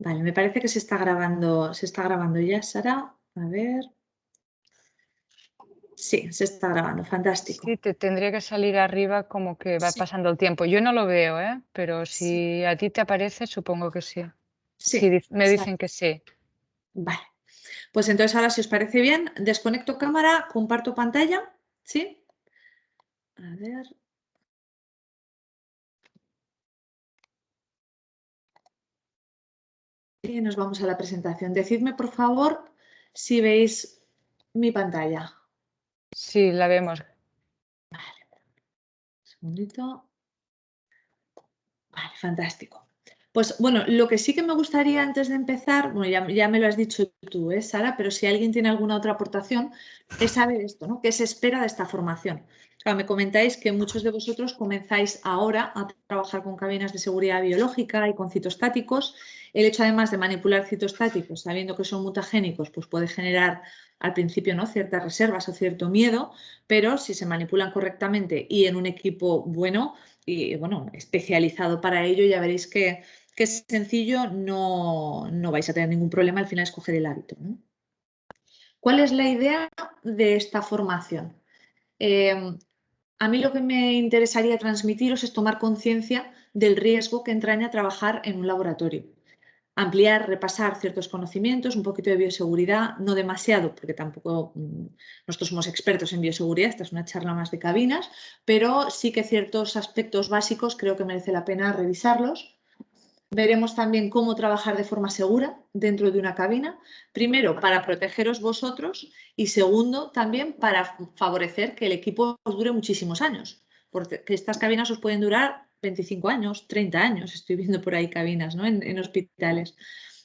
Vale, me parece que se está grabando ya, Sara. A ver. Sí, se está grabando, fantástico. Sí, te tendría que salir arriba como que va Sí, pasando el tiempo. Yo no lo veo, ¿eh? Pero sí, si a ti te aparece, supongo que sí. Sí, sí. me dicen que sí. Vale. Pues entonces ahora, si os parece bien, desconecto cámara, comparto pantalla. ¿Sí? A ver. Y nos vamos a la presentación. Decidme, por favor, si veis mi pantalla. Sí, la vemos. Un segundito. Vale, fantástico. Pues bueno, lo que sí que me gustaría antes de empezar, bueno, ya me lo has dicho tú, Sara, pero si alguien tiene alguna otra aportación, es saber esto, ¿no? ¿Qué se espera de esta formación? Claro, me comentáis que muchos de vosotros comenzáis ahora a trabajar con cabinas de seguridad biológica y con citostáticos. El hecho además de manipular citostáticos, sabiendo que son mutagénicos, pues puede generar al principio, ¿no?, ciertas reservas o cierto miedo, pero si se manipulan correctamente y en un equipo bueno, y bueno, especializado para ello, ya veréis que es sencillo, no vais a tener ningún problema al final escoger el hábito, ¿no? ¿Cuál es la idea de esta formación? A mí lo que me interesaría transmitiros es tomar conciencia del riesgo que entraña trabajar en un laboratorio. Ampliar, repasar ciertos conocimientos, un poquito de bioseguridad, no demasiado, porque tampoco nosotros somos expertos en bioseguridad, esta es una charla más de cabinas, pero sí que ciertos aspectos básicos creo que merece la pena revisarlos. Veremos también cómo trabajar de forma segura dentro de una cabina, primero para protegeros vosotros y segundo también para favorecer que el equipo os dure muchísimos años, porque estas cabinas os pueden durar 25 años, 30 años, estoy viendo por ahí cabinas, ¿no?, en hospitales.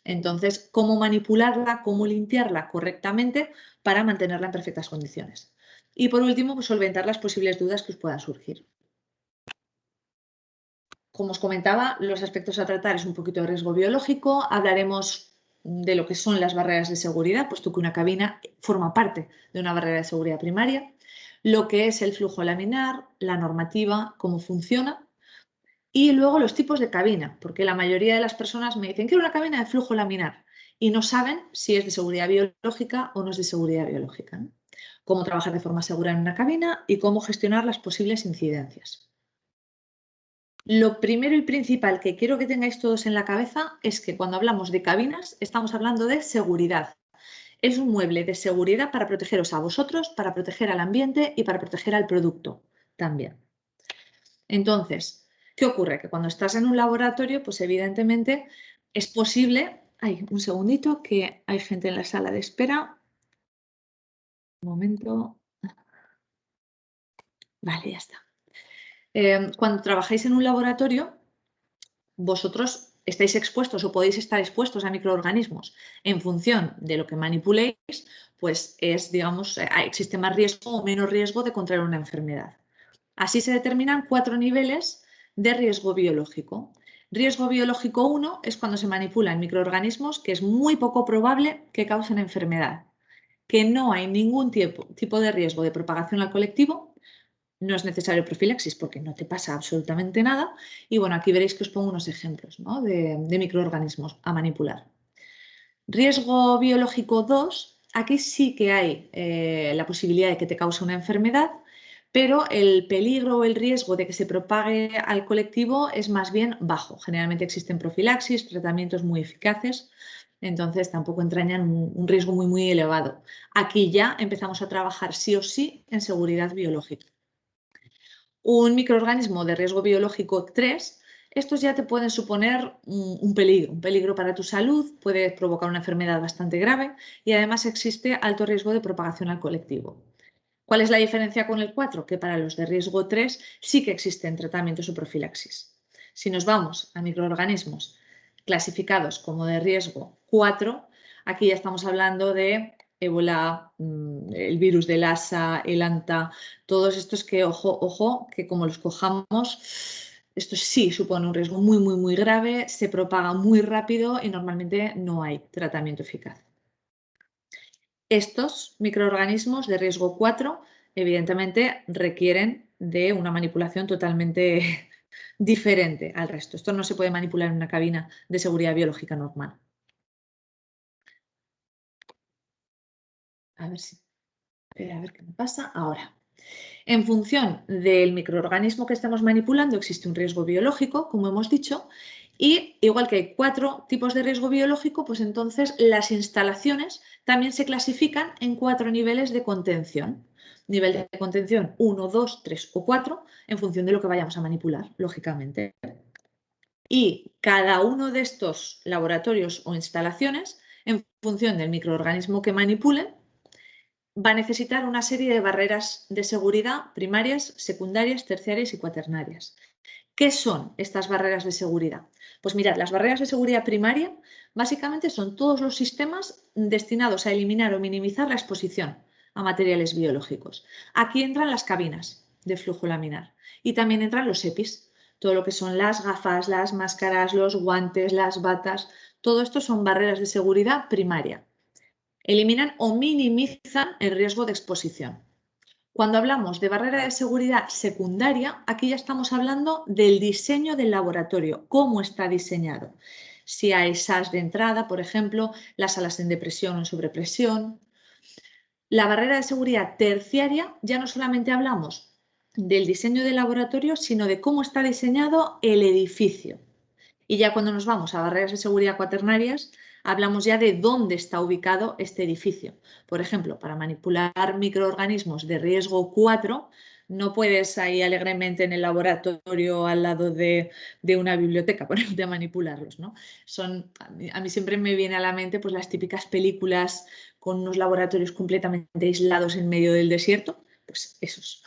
Entonces, cómo manipularla, cómo limpiarla correctamente para mantenerla en perfectas condiciones. Y por último, pues solventar las posibles dudas que os puedan surgir. Como os comentaba, los aspectos a tratar es un poquito de riesgo biológico, hablaremos de lo que son las barreras de seguridad, puesto que una cabina forma parte de una barrera de seguridad primaria, lo que es el flujo laminar, la normativa, cómo funciona, y luego los tipos de cabina, porque la mayoría de las personas me dicen, quiero una cabina de flujo laminar, y no saben si es de seguridad biológica o no es de seguridad biológica, ¿no? Cómo trabajar de forma segura en una cabina y cómo gestionar las posibles incidencias. Lo primero y principal que quiero que tengáis todos en la cabeza es que cuando hablamos de cabinas estamos hablando de seguridad. Es un mueble de seguridad para protegeros a vosotros, para proteger al ambiente y para proteger al producto también. Entonces, ¿qué ocurre? Que cuando estás en un laboratorio, pues evidentemente es posible... Ay, un segundito, que hay gente en la sala de espera. Un momento. Vale, ya está. Cuando trabajáis en un laboratorio, vosotros estáis expuestos o podéis estar expuestos a microorganismos en función de lo que manipuléis, pues es, digamos, existe más riesgo o menos riesgo de contraer una enfermedad. Así se determinan 4 niveles de riesgo biológico. Riesgo biológico 1 es cuando se manipulan microorganismos que es muy poco probable que causen enfermedad, que no hay ningún tipo de riesgo de propagación al colectivo. No es necesario profilaxis porque no te pasa absolutamente nada. Y bueno, aquí veréis que os pongo unos ejemplos, ¿no?, de microorganismos a manipular. Riesgo biológico 2, aquí sí que hay la posibilidad de que te cause una enfermedad, pero el peligro o el riesgo de que se propague al colectivo es más bien bajo. Generalmente existen profilaxis, tratamientos muy eficaces, entonces tampoco entrañan un riesgo muy elevado. Aquí ya empezamos a trabajar sí o sí en seguridad biológica. Un microorganismo de riesgo biológico 3, estos ya te pueden suponer un peligro para tu salud, puede provocar una enfermedad bastante grave y además existe alto riesgo de propagación al colectivo. ¿Cuál es la diferencia con el 4? Que para los de riesgo 3 sí que existen tratamientos o profilaxis. Si nos vamos a microorganismos clasificados como de riesgo 4, aquí ya estamos hablando de ébola, el virus del Lassa, el anta, todos estos que, ojo, que como los cojamos, esto sí supone un riesgo muy grave, se propaga muy rápido y normalmente no hay tratamiento eficaz. Estos microorganismos de riesgo 4, evidentemente, requieren de una manipulación totalmente diferente al resto. Esto no se puede manipular en una cabina de seguridad biológica normal. A ver si, a ver qué me pasa ahora. En función del microorganismo que estamos manipulando existe un riesgo biológico, como hemos dicho, y igual que hay 4 tipos de riesgo biológico, pues entonces las instalaciones también se clasifican en 4 niveles de contención. Nivel de contención 1, 2, 3 o 4, en función de lo que vayamos a manipular, lógicamente. Y cada uno de estos laboratorios o instalaciones, en función del microorganismo que manipulen, va a necesitar una serie de barreras de seguridad primarias, secundarias, terciarias y cuaternarias. ¿Qué son estas barreras de seguridad? Pues mirad, las barreras de seguridad primaria básicamente son todos los sistemas destinados a eliminar o minimizar la exposición a materiales biológicos. Aquí entran las cabinas de flujo laminar y también entran los EPIs, todo lo que son las gafas, las máscaras, los guantes, las batas, todo esto son barreras de seguridad primaria. Eliminan o minimizan el riesgo de exposición. Cuando hablamos de barrera de seguridad secundaria, aquí ya estamos hablando del diseño del laboratorio, cómo está diseñado. Si hay SAS de entrada, por ejemplo, las salas en depresión o en sobrepresión. La barrera de seguridad terciaria ya no solamente hablamos del diseño del laboratorio, sino de cómo está diseñado el edificio. Y ya cuando nos vamos a barreras de seguridad cuaternarias, hablamos ya de dónde está ubicado este edificio. Por ejemplo, para manipular microorganismos de riesgo 4, no puedes ahí alegremente en el laboratorio al lado de una biblioteca ponerte a manipularlos, ¿no? A mí siempre me viene a la mente pues, las típicas películas con unos laboratorios completamente aislados en medio del desierto, pues esos.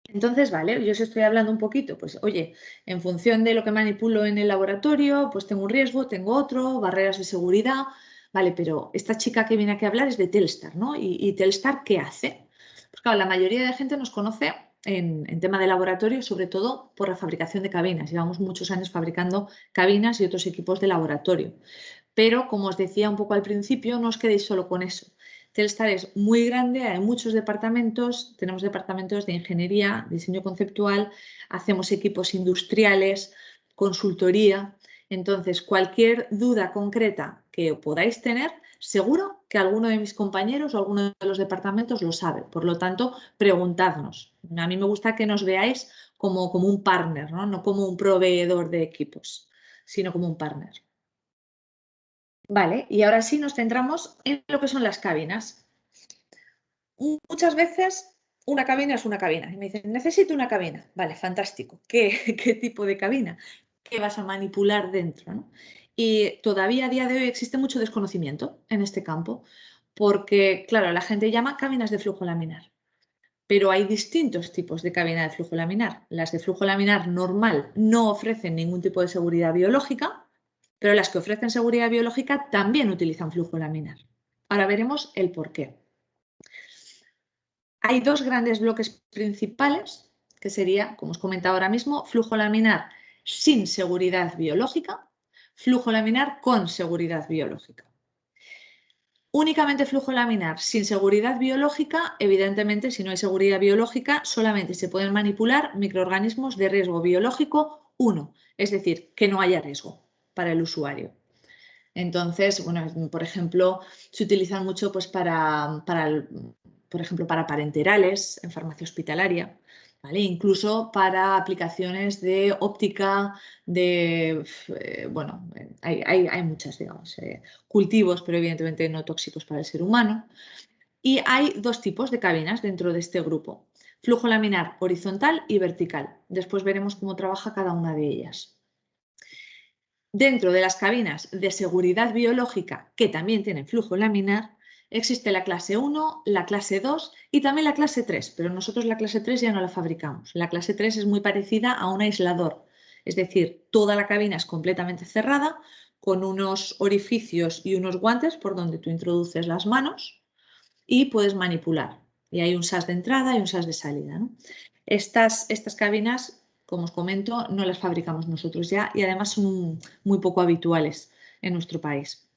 Entonces, vale, yo os estoy hablando un poquito, pues oye, en función de lo que manipulo en el laboratorio, pues tengo un riesgo, tengo otro, barreras de seguridad, vale, pero esta chica que viene aquí a hablar es de Telstar, ¿no? ¿Y Telstar qué hace? Pues claro, la mayoría de la gente nos conoce en tema de laboratorio, sobre todo por la fabricación de cabinas. Llevamos muchos años fabricando cabinas y otros equipos de laboratorio. Pero, como os decía un poco al principio, no os quedéis solo con eso. Telstar es muy grande, hay muchos departamentos, tenemos departamentos de ingeniería, diseño conceptual, hacemos equipos industriales, consultoría. Entonces, cualquier duda concreta que podáis tener, seguro que alguno de mis compañeros o alguno de los departamentos lo sabe. Por lo tanto, preguntadnos. A mí me gusta que nos veáis como un partner, ¿no? No como un proveedor de equipos, sino como un partner. Vale, y ahora sí nos centramos en lo que son las cabinas. Muchas veces una cabina es una cabina y me dicen, necesito una cabina. Vale, fantástico. ¿Qué tipo de cabina? ¿Qué vas a manipular dentro? ¿No? Y todavía a día de hoy existe mucho desconocimiento en este campo porque, claro, la gente llama cabinas de flujo laminar. Pero hay distintos tipos de cabina de flujo laminar. Las de flujo laminar normal no ofrecen ningún tipo de seguridad biológica, pero las que ofrecen seguridad biológica también utilizan flujo laminar. Ahora veremos el por qué. Hay dos grandes bloques principales, que sería, como os comentaba ahora mismo, flujo laminar sin seguridad biológica, flujo laminar con seguridad biológica. Únicamente flujo laminar sin seguridad biológica, evidentemente, si no hay seguridad biológica, solamente se pueden manipular microorganismos de riesgo biológico 1, es decir, que no haya riesgo para el usuario. Entonces, bueno, por ejemplo, se utilizan mucho pues, por ejemplo, para parenterales en farmacia hospitalaria, ¿vale? Incluso para aplicaciones de óptica, bueno, hay muchas, digamos, cultivos, pero evidentemente no tóxicos para el ser humano. Y hay dos tipos de cabinas dentro de este grupo, flujo laminar horizontal y vertical. Después veremos cómo trabaja cada una de ellas. Dentro de las cabinas de seguridad biológica, que también tienen flujo laminar, existe la clase 1, la clase 2 y también la clase 3, pero nosotros la clase 3 ya no la fabricamos. La clase 3 es muy parecida a un aislador, es decir, toda la cabina es completamente cerrada, con unos orificios y unos guantes por donde tú introduces las manos y puedes manipular. Y hay un SAS de entrada y un SAS de salida, ¿no? Estas cabinas, como os comento, no las fabricamos nosotros ya y además son muy poco habituales en nuestro país.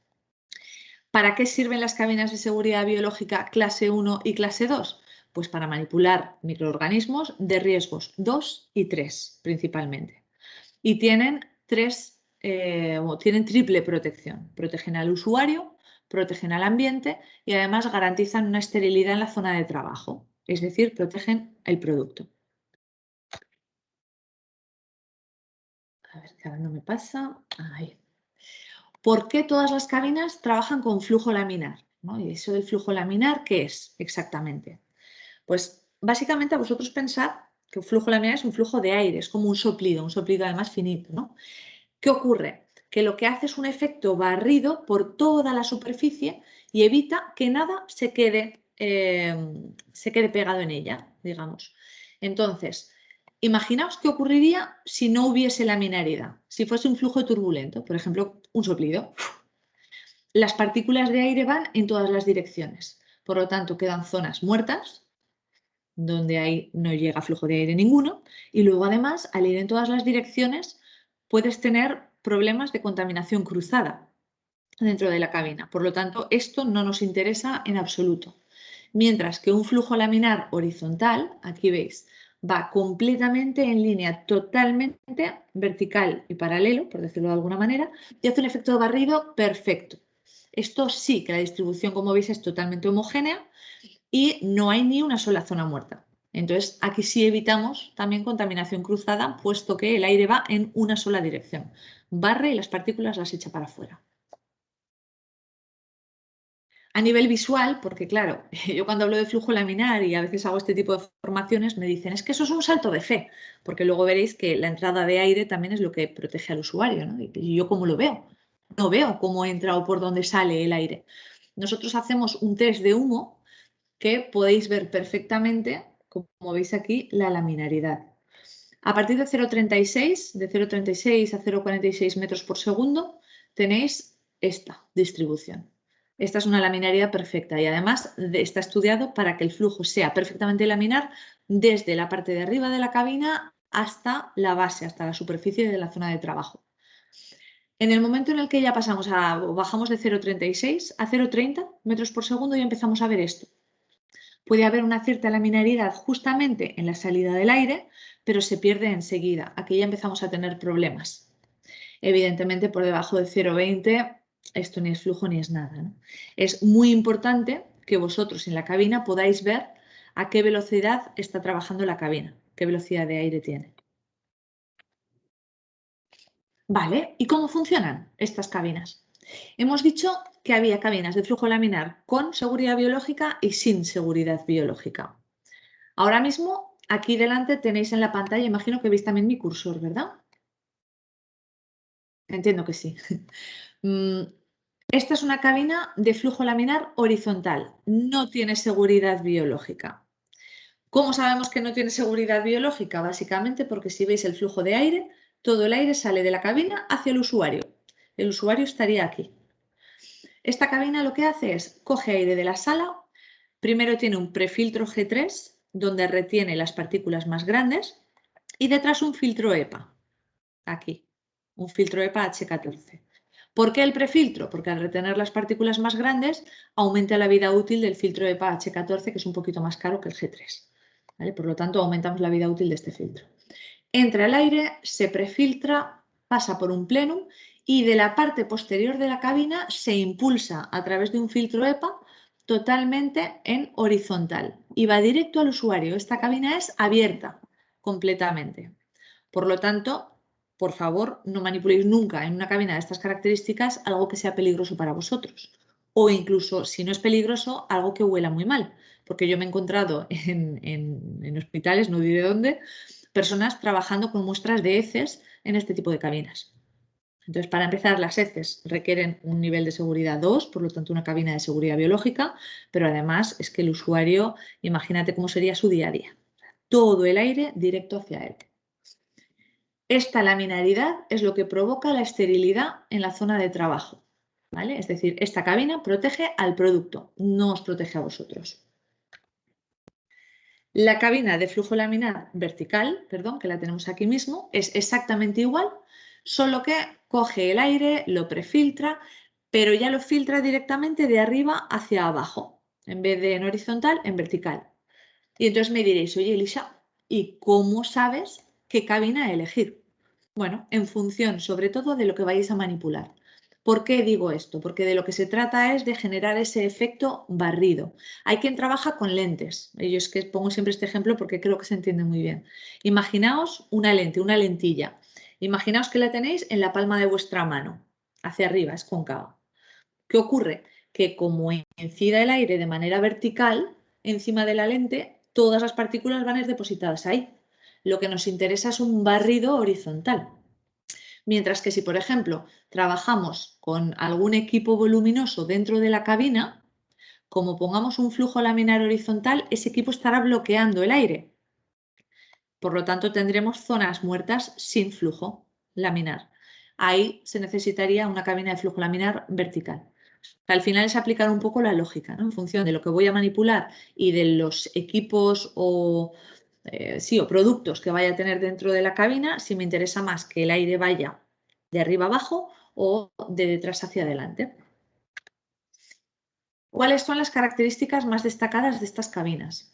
¿Para qué sirven las cabinas de seguridad biológica clase 1 y clase 2? Pues para manipular microorganismos de riesgos 2 y 3 principalmente. Y tienen triple protección. Protegen al usuario, protegen al ambiente y además garantizan una esterilidad en la zona de trabajo, es decir, protegen el producto. A ver, que ahora no me pasa. Ahí. ¿Por qué todas las cabinas trabajan con flujo laminar? ¿No? ¿Y eso del flujo laminar qué es exactamente? Pues básicamente vosotros pensad que un flujo laminar es un flujo de aire, es como un soplido además finito, ¿no? ¿Qué ocurre? Que lo que hace es un efecto barrido por toda la superficie y evita que nada se quede pegado en ella, digamos. Entonces, imaginaos qué ocurriría si no hubiese laminaridad, si fuese un flujo turbulento, por ejemplo, un soplido. Las partículas de aire van en todas las direcciones, por lo tanto quedan zonas muertas, donde ahí no llega flujo de aire ninguno, y luego además, al ir en todas las direcciones, puedes tener problemas de contaminación cruzada dentro de la cabina. Por lo tanto, esto no nos interesa en absoluto. Mientras que un flujo laminar horizontal, aquí veis, va completamente en línea, totalmente vertical y paralelo, por decirlo de alguna manera, y hace un efecto de barrido perfecto. Esto sí que la distribución, como veis, es totalmente homogénea y no hay ni una sola zona muerta. Entonces, aquí sí evitamos también contaminación cruzada, puesto que el aire va en una sola dirección. Barre y las partículas las echa para afuera. A nivel visual, porque claro, yo cuando hablo de flujo laminar y a veces hago este tipo de formaciones, me dicen, es que eso es un salto de fe, porque luego veréis que la entrada de aire también es lo que protege al usuario, ¿no? Y yo cómo lo veo, no veo cómo entra o por dónde sale el aire. Nosotros hacemos un test de humo que podéis ver perfectamente, como veis aquí, la laminaridad. A partir de 0,36, de 0,36 a 0,46 metros por segundo, tenéis esta distribución. Esta es una laminaridad perfecta y además está estudiado para que el flujo sea perfectamente laminar desde la parte de arriba de la cabina hasta la base, hasta la superficie de la zona de trabajo. En el momento en el que ya bajamos de 0,36 a 0,30 metros por segundo, ya empezamos a ver esto. Puede haber una cierta laminaridad justamente en la salida del aire, pero se pierde enseguida. Aquí ya empezamos a tener problemas. Evidentemente, por debajo de 0,20 esto ni es flujo ni es nada, ¿no? Es muy importante que vosotros en la cabina podáis ver a qué velocidad está trabajando la cabina, qué velocidad de aire tiene. Vale, ¿y cómo funcionan estas cabinas? Hemos dicho que había cabinas de flujo laminar con seguridad biológica y sin seguridad biológica. Ahora mismo, aquí delante tenéis en la pantalla, imagino que veis también mi cursor, ¿verdad? Entiendo que sí. Esta es una cabina de flujo laminar horizontal, no tiene seguridad biológica. ¿Cómo sabemos que no tiene seguridad biológica? Básicamente porque si veis el flujo de aire, todo el aire sale de la cabina hacia el usuario. El usuario estaría aquí. Esta cabina lo que hace es, coge aire de la sala, primero tiene un prefiltro G3, donde retiene las partículas más grandes, y detrás un filtro EPA, aquí, un filtro EPA H14. ¿Por qué el prefiltro? Porque al retener las partículas más grandes aumenta la vida útil del filtro EPA H14, que es un poquito más caro que el G3. ¿Vale? Por lo tanto, aumentamos la vida útil de este filtro. Entra el aire, se prefiltra, pasa por un plenum y de la parte posterior de la cabina se impulsa a través de un filtro EPA totalmente en horizontal y va directo al usuario. Esta cabina es abierta completamente. Por lo tanto, por favor, no manipuléis nunca en una cabina de estas características algo que sea peligroso para vosotros. O incluso, si no es peligroso, algo que huela muy mal. Porque yo me he encontrado en hospitales, no diré dónde, personas trabajando con muestras de heces en este tipo de cabinas. Entonces, para empezar, las heces requieren un nivel de seguridad 2, por lo tanto una cabina de seguridad biológica, pero además es que el usuario, imagínate cómo sería su día a día. Todo el aire directo hacia él. Esta laminaridad es lo que provoca la esterilidad en la zona de trabajo, ¿vale? Es decir, esta cabina protege al producto, no os protege a vosotros. La cabina de flujo laminar vertical, perdón, que la tenemos aquí mismo, es exactamente igual, solo que coge el aire, lo prefiltra, pero ya lo filtra directamente de arriba hacia abajo, en vez de en horizontal, en vertical. Y entonces me diréis, oye, Elisa, ¿y cómo sabes qué cabina elegir? Bueno, en función sobre todo de lo que vayáis a manipular. ¿Por qué digo esto? Porque de lo que se trata es de generar ese efecto barrido. Hay quien trabaja con lentes. Yo es que pongo siempre este ejemplo porque creo que se entiende muy bien. Imaginaos una lente, una lentilla. Imaginaos que la tenéis en la palma de vuestra mano, hacia arriba, es cóncava. ¿Qué ocurre? Que como incida el aire de manera vertical encima de la lente, todas las partículas van a ir depositadas ahí. Lo que nos interesa es un barrido horizontal. Mientras que si, por ejemplo, trabajamos con algún equipo voluminoso dentro de la cabina, como pongamos un flujo laminar horizontal, ese equipo estará bloqueando el aire. Por lo tanto, tendremos zonas muertas sin flujo laminar. Ahí se necesitaría una cabina de flujo laminar vertical. Al final es aplicar un poco la lógica, ¿no? En función de lo que voy a manipular y de los equipos o productos que vaya a tener dentro de la cabina, si me interesa más que el aire vaya de arriba abajo o de detrás hacia adelante. ¿Cuáles son las características más destacadas de estas cabinas?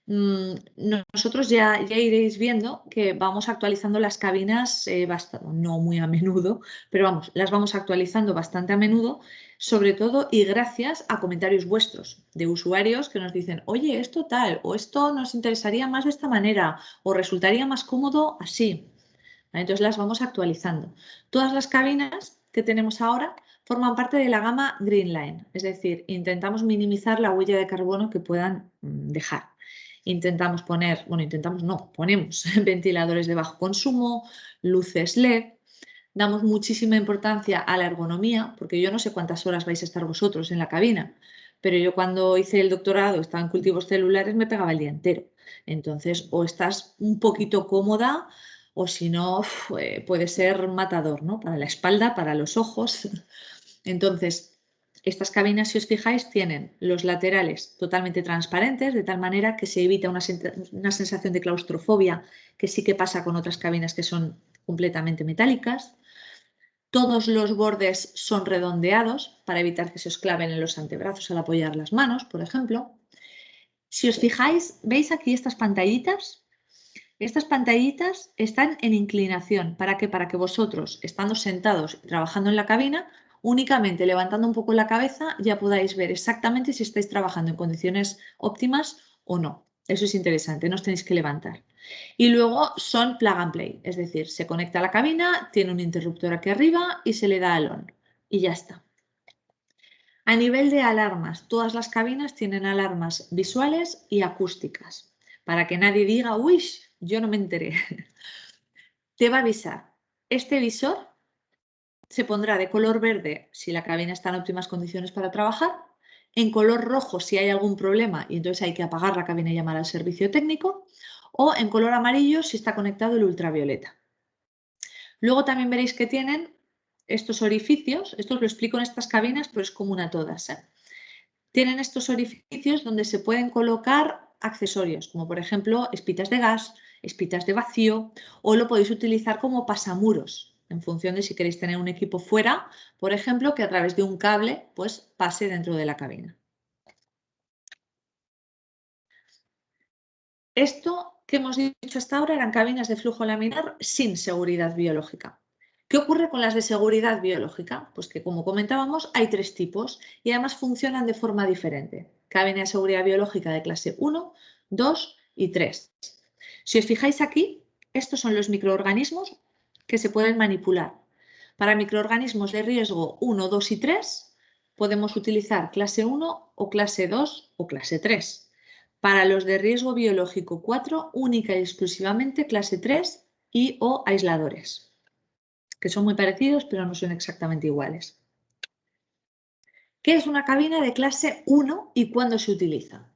Nosotros ya iréis viendo que vamos actualizando las cabinas no muy a menudo, pero vamos, las vamos actualizando bastante a menudo, sobre todo y gracias a comentarios vuestros de usuarios que nos dicen, oye, esto tal, o esto nos interesaría más de esta manera, o resultaría más cómodo así. Entonces las vamos actualizando. Todas las cabinas que tenemos ahora forman parte de la gama Greenline, es decir, intentamos minimizar la huella de carbono que puedan dejar. Intentamos poner, bueno, intentamos no, ponemos ventiladores de bajo consumo, luces LED, damos muchísima importancia a la ergonomía, porque yo no sé cuántas horas vais a estar vosotros en la cabina, pero yo cuando hice el doctorado, estaba en cultivos celulares, me pegaba el día entero. Entonces, o estás un poquito cómoda, o si no, puede ser matador, ¿no? Para la espalda, para los ojos. Entonces, estas cabinas, si os fijáis, tienen los laterales totalmente transparentes, de tal manera que se evita una sensación de claustrofobia que sí que pasa con otras cabinas que son completamente metálicas. Todos los bordes son redondeados para evitar que se os claven en los antebrazos al apoyar las manos, por ejemplo. Si os fijáis, ¿veis aquí estas pantallitas? Estas pantallitas están en inclinación. ¿Para qué? Para que vosotros, estando sentados y trabajando en la cabina, únicamente levantando un poco la cabeza ya podáis ver exactamente si estáis trabajando en condiciones óptimas o no. Eso es interesante, no os tenéis que levantar. Y luego son plug and play, es decir, se conecta a la cabina, tiene un interruptor aquí arriba y se le da al on. Y ya está. A nivel de alarmas, todas las cabinas tienen alarmas visuales y acústicas. Para que nadie diga, uy, yo no me enteré. Te va a avisar. Este visor se pondrá de color verde si la cabina está en óptimas condiciones para trabajar, en color rojo si hay algún problema y entonces hay que apagar la cabina y llamar al servicio técnico, o en color amarillo si está conectado el ultravioleta. Luego también veréis que tienen estos orificios, esto os lo explico en estas cabinas, pero es común a todas. Tienen estos orificios donde se pueden colocar accesorios, como por ejemplo espitas de gas, espitas de vacío, o lo podéis utilizar como pasamuros, en función de si queréis tener un equipo fuera, por ejemplo, que a través de un cable pues pase dentro de la cabina. Esto que hemos dicho hasta ahora eran cabinas de flujo laminar sin seguridad biológica. ¿Qué ocurre con las de seguridad biológica? Pues que, como comentábamos, hay tres tipos y además funcionan de forma diferente. Cabina de seguridad biológica de clase 1, 2 y 3. Si os fijáis aquí, estos son los microorganismos que se pueden manipular. Para microorganismos de riesgo 1, 2 y 3 podemos utilizar clase 1 o clase 2 o clase 3. Para los de riesgo biológico 4, única y exclusivamente clase 3 y o aisladores, que son muy parecidos pero no son exactamente iguales. ¿Qué es una cabina de clase 1 y cuándo se utiliza?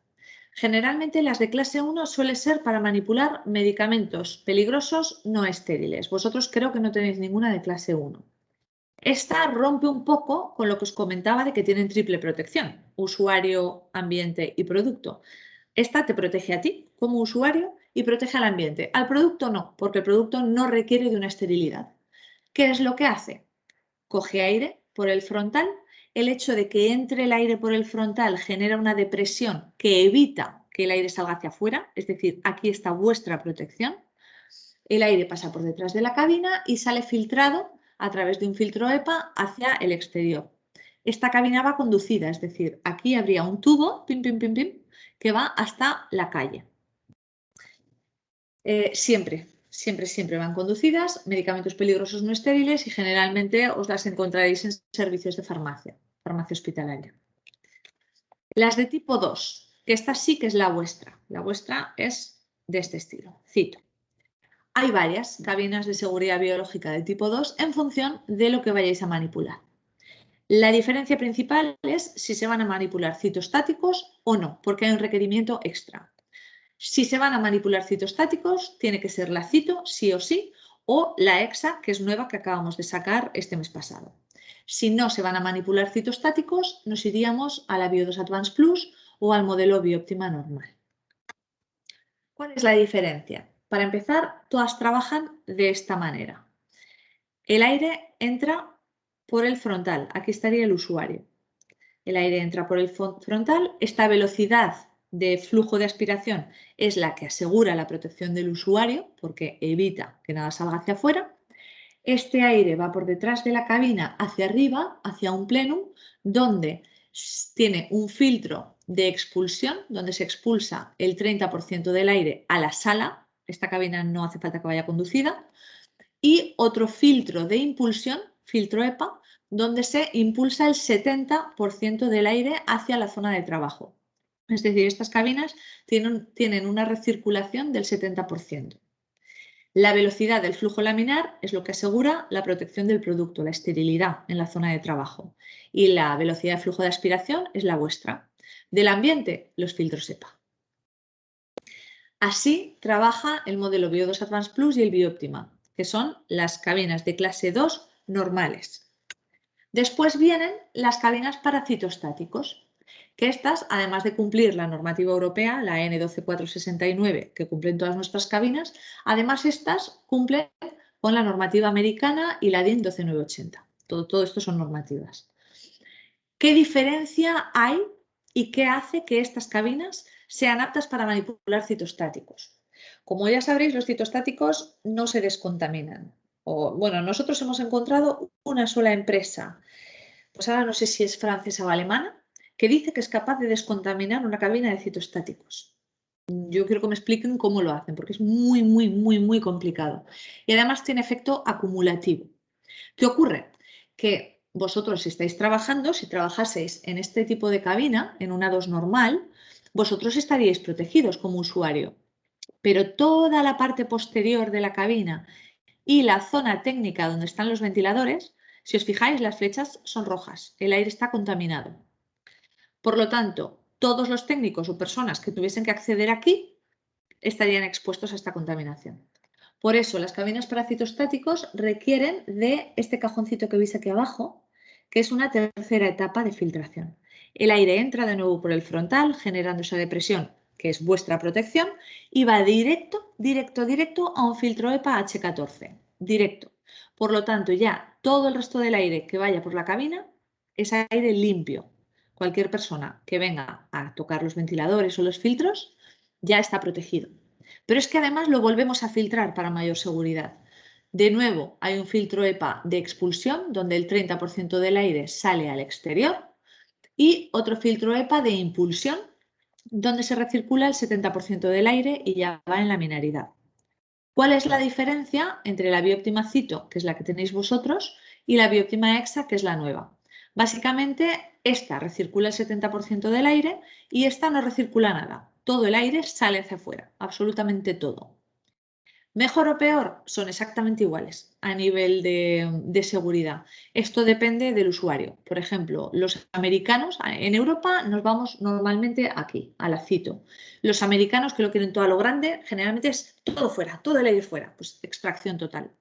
Generalmente las de clase 1 suele ser para manipular medicamentos peligrosos no estériles. Vosotros creo que no tenéis ninguna de clase 1. Esta rompe un poco con lo que os comentaba de que tienen triple protección, usuario, ambiente y producto. Esta te protege a ti como usuario y protege al ambiente. Al producto no, porque el producto no requiere de una esterilidad. ¿Qué es lo que hace? Coge aire por el frontal. El hecho de que entre el aire por el frontal genera una depresión que evita que el aire salga hacia afuera, es decir, aquí está vuestra protección. El aire pasa por detrás de la cabina y sale filtrado a través de un filtro EPA hacia el exterior. Esta cabina va conducida, es decir, aquí habría un tubo, pim, pim, pim, pim, que va hasta la calle. Siempre van conducidas, medicamentos peligrosos no estériles y generalmente os las encontraréis en servicios de farmacia hospitalaria. Las de tipo 2, que esta sí que es la vuestra. La vuestra es de este estilo, cito. Hay varias cabinas de seguridad biológica de tipo 2 en función de lo que vayáis a manipular. La diferencia principal es si se van a manipular citostáticos o no, porque hay un requerimiento extra. Si se van a manipular citostáticos, tiene que ser la cito, sí o sí, o la EXA, que es nueva, que acabamos de sacar este mes pasado. Si no se van a manipular citostáticos, nos iríamos a la Bio2 Advanced Plus o al modelo Bioptima normal. ¿Cuál es la diferencia? Para empezar, todas trabajan de esta manera. El aire entra por el frontal, aquí estaría el usuario. El aire entra por el frontal, esta velocidad de flujo de aspiración es la que asegura la protección del usuario porque evita que nada salga hacia afuera. Este aire va por detrás de la cabina hacia arriba, hacia un plenum, donde tiene un filtro de expulsión, donde se expulsa el 30% del aire a la sala. Esta cabina no hace falta que vaya conducida. Y otro filtro de impulsión, filtro EPA, donde se impulsa el 70% del aire hacia la zona de trabajo. Es decir, estas cabinas tienen una recirculación del 70%. La velocidad del flujo laminar es lo que asegura la protección del producto, la esterilidad en la zona de trabajo. Y la velocidad de flujo de aspiración es la vuestra. Del ambiente, los filtros EPA. Así trabaja el modelo Bio2 Advanced Plus y el Bioptima, que son las cabinas de clase 2 normales. Después vienen las cabinas para citostáticos, que estas, además de cumplir la normativa europea, la N12469, que cumplen todas nuestras cabinas, además estas cumplen con la normativa americana y la DIN 12980. Todo esto son normativas. ¿Qué diferencia hay y qué hace que estas cabinas sean aptas para manipular citostáticos? Como ya sabréis, los citostáticos no se descontaminan. Nosotros hemos encontrado una sola empresa, pues ahora no sé si es francesa o alemana, que dice que es capaz de descontaminar una cabina de citostáticos. Yo quiero que me expliquen cómo lo hacen, porque es muy complicado. Y además tiene efecto acumulativo. ¿Qué ocurre? Que vosotros si estáis trabajando, si trabajaseis en este tipo de cabina, en una 2 normal, vosotros estaríais protegidos como usuario. Pero toda la parte posterior de la cabina y la zona técnica donde están los ventiladores, si os fijáis, las flechas son rojas, el aire está contaminado. Por lo tanto, todos los técnicos o personas que tuviesen que acceder aquí estarían expuestos a esta contaminación. Por eso, las cabinas para citostáticos requieren de este cajoncito que veis aquí abajo, que es una tercera etapa de filtración. El aire entra de nuevo por el frontal, generando esa depresión, que es vuestra protección, y va directo a un filtro EPA H14. Directo. Por lo tanto, ya todo el resto del aire que vaya por la cabina es aire limpio. Cualquier persona que venga a tocar los ventiladores o los filtros ya está protegido. Pero es que además lo volvemos a filtrar para mayor seguridad. De nuevo, hay un filtro EPA de expulsión, donde el 30% del aire sale al exterior, y otro filtro EPA de impulsión, donde se recircula el 70% del aire y ya va en la minaridad. ¿Cuál es la diferencia entre la Bioptima Cito, que es la que tenéis vosotros, y la Bioptima Exa, que es la nueva? Básicamente, esta recircula el 70% del aire y esta no recircula nada. Todo el aire sale hacia afuera, absolutamente todo. ¿Mejor o peor? Son exactamente iguales a nivel de seguridad. Esto depende del usuario. Por ejemplo, los americanos, en Europa nos vamos normalmente aquí, a la Cito. Los americanos que lo quieren todo a lo grande, generalmente es todo fuera, todo el aire fuera, pues extracción total.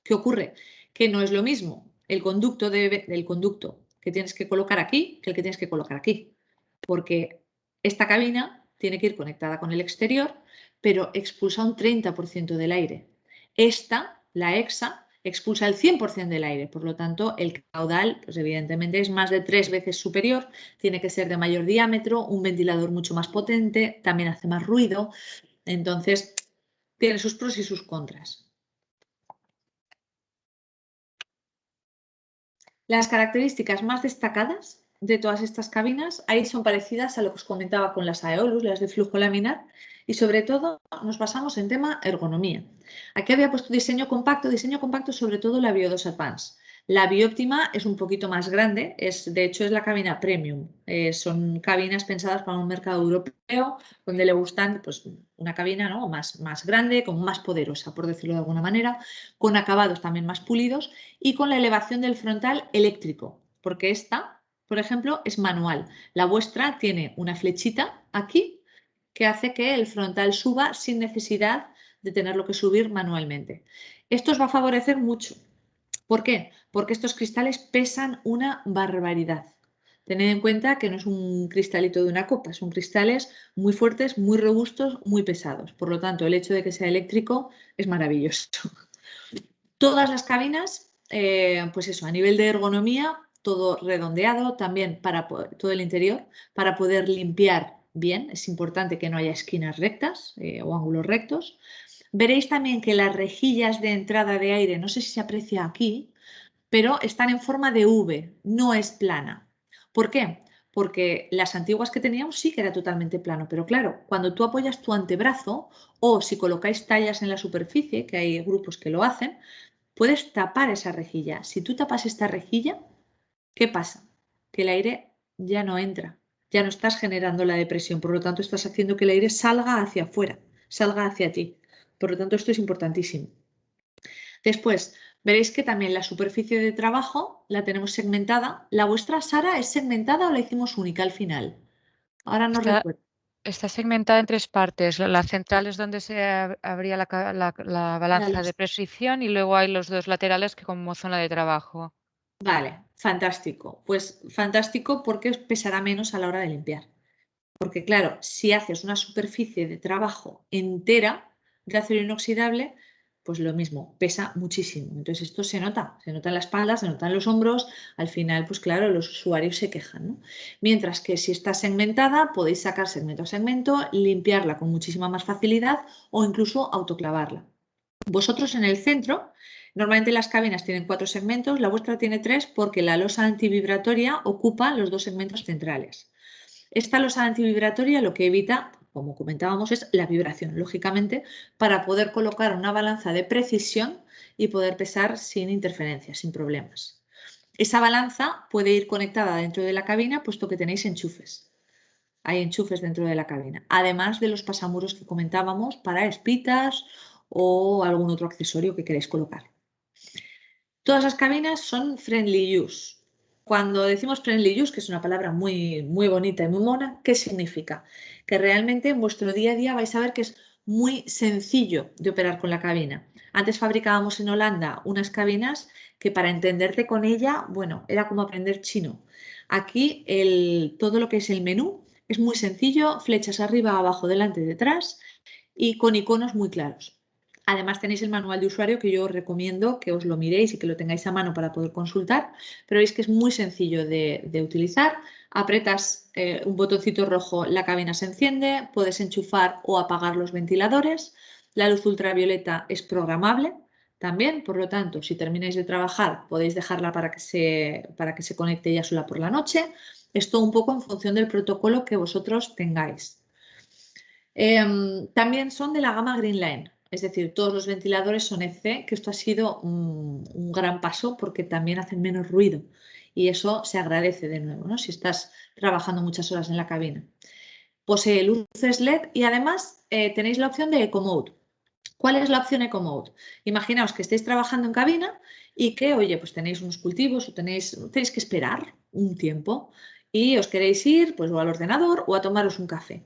¿Qué ocurre? Que no es lo mismo el conducto que tienes que colocar aquí que el que tienes que colocar aquí. Porque esta cabina tiene que ir conectada con el exterior, pero expulsa un 30% del aire. Esta, la EXA, expulsa el 100% del aire, por lo tanto el caudal pues evidentemente es más de 3 veces superior, tiene que ser de mayor diámetro, un ventilador mucho más potente, también hace más ruido, entonces tiene sus pros y sus contras. Las características más destacadas de todas estas cabinas ahí son parecidas a lo que os comentaba con las Aeolus, las de flujo laminar, y sobre todo nos basamos en tema ergonomía. Aquí había puesto diseño compacto sobre todo la Bio 2 Advance. La Bióptima es un poquito más grande, de hecho es la cabina premium. Son cabinas pensadas para un mercado europeo donde le gustan pues, una cabina, ¿no?, más grande, como más poderosa, por decirlo de alguna manera, con acabados también más pulidos y con la elevación del frontal eléctrico, porque esta, por ejemplo, es manual. La vuestra tiene una flechita aquí que hace que el frontal suba sin necesidad de tenerlo que subir manualmente. Esto os va a favorecer mucho. ¿Por qué? Porque estos cristales pesan una barbaridad. Tened en cuenta que no es un cristalito de una copa, son cristales muy fuertes, muy robustos, muy pesados. Por lo tanto, el hecho de que sea eléctrico es maravilloso. Todas las cabinas, pues eso, a nivel de ergonomía, todo redondeado, también para todo el interior, para poder limpiar bien. Es importante que no haya esquinas rectas o ángulos rectos. Veréis también que las rejillas de entrada de aire, no sé si se aprecia aquí, pero están en forma de V, no es plana. ¿Por qué? Porque las antiguas que teníamos sí que era totalmente plano, pero claro, cuando tú apoyas tu antebrazo o si colocáis tallas en la superficie, que hay grupos que lo hacen, puedes tapar esa rejilla. Si tú tapas esta rejilla, ¿qué pasa? Que el aire ya no entra, ya no estás generando la depresión, por lo tanto estás haciendo que el aire salga hacia afuera, salga hacia ti. Por lo tanto, esto es importantísimo. Después, veréis que también la superficie de trabajo la tenemos segmentada. ¿La vuestra, Sara, es segmentada o la hicimos única al final? Ahora no recuerdo. Está segmentada en tres partes. La central es donde se abría la balanza de precisión y luego hay los dos laterales que como zona de trabajo. Vale, fantástico. Pues fantástico porque os pesará menos a la hora de limpiar. Porque claro, si haces una superficie de trabajo entera de acero inoxidable, pues lo mismo, pesa muchísimo. Entonces esto se nota en la espalda, se nota en los hombros, al final, pues claro, los usuarios se quejan, ¿no? Mientras que si está segmentada, podéis sacar segmento a segmento, limpiarla con muchísima más facilidad o incluso autoclavarla. Vosotros en el centro, normalmente las cabinas tienen 4 segmentos, la vuestra tiene 3 porque la losa antivibratoria ocupa los 2 segmentos centrales. Esta losa antivibratoria lo que evita, como comentábamos, es la vibración, lógicamente, para poder colocar una balanza de precisión y poder pesar sin interferencias, sin problemas. Esa balanza puede ir conectada dentro de la cabina, puesto que tenéis enchufes. Hay enchufes dentro de la cabina, además de los pasamuros que comentábamos para espitas o algún otro accesorio que queréis colocar. Todas las cabinas son friendly use. Cuando decimos friendly use, que es una palabra muy, muy bonita y muy mona, ¿qué significa? Que realmente en vuestro día a día vais a ver que es muy sencillo de operar con la cabina. Antes fabricábamos en Holanda unas cabinas que para entenderte con ella, bueno, era como aprender chino. Aquí todo lo que es el menú es muy sencillo, flechas arriba, abajo, delante, detrás y con iconos muy claros. Además tenéis el manual de usuario que yo os recomiendo que os lo miréis y que lo tengáis a mano para poder consultar, pero veis que es muy sencillo de utilizar. Apretas un botoncito rojo, la cabina se enciende, puedes enchufar o apagar los ventiladores. La luz ultravioleta es programable también, por lo tanto, si termináis de trabajar podéis dejarla para que se conecte ya sola por la noche. Esto un poco en función del protocolo que vosotros tengáis. También son de la gama Greenline, es decir, todos los ventiladores son EC, que esto ha sido un gran paso porque también hacen menos ruido y eso se agradece de nuevo, ¿no?, si estás trabajando muchas horas en la cabina. Posee luces LED y además tenéis la opción de Eco Mode. ¿Cuál es la opción Eco Mode? Imaginaos que estéis trabajando en cabina y que, oye, pues tenéis unos cultivos o tenéis que esperar un tiempo y os queréis ir pues o al ordenador o a tomaros un café.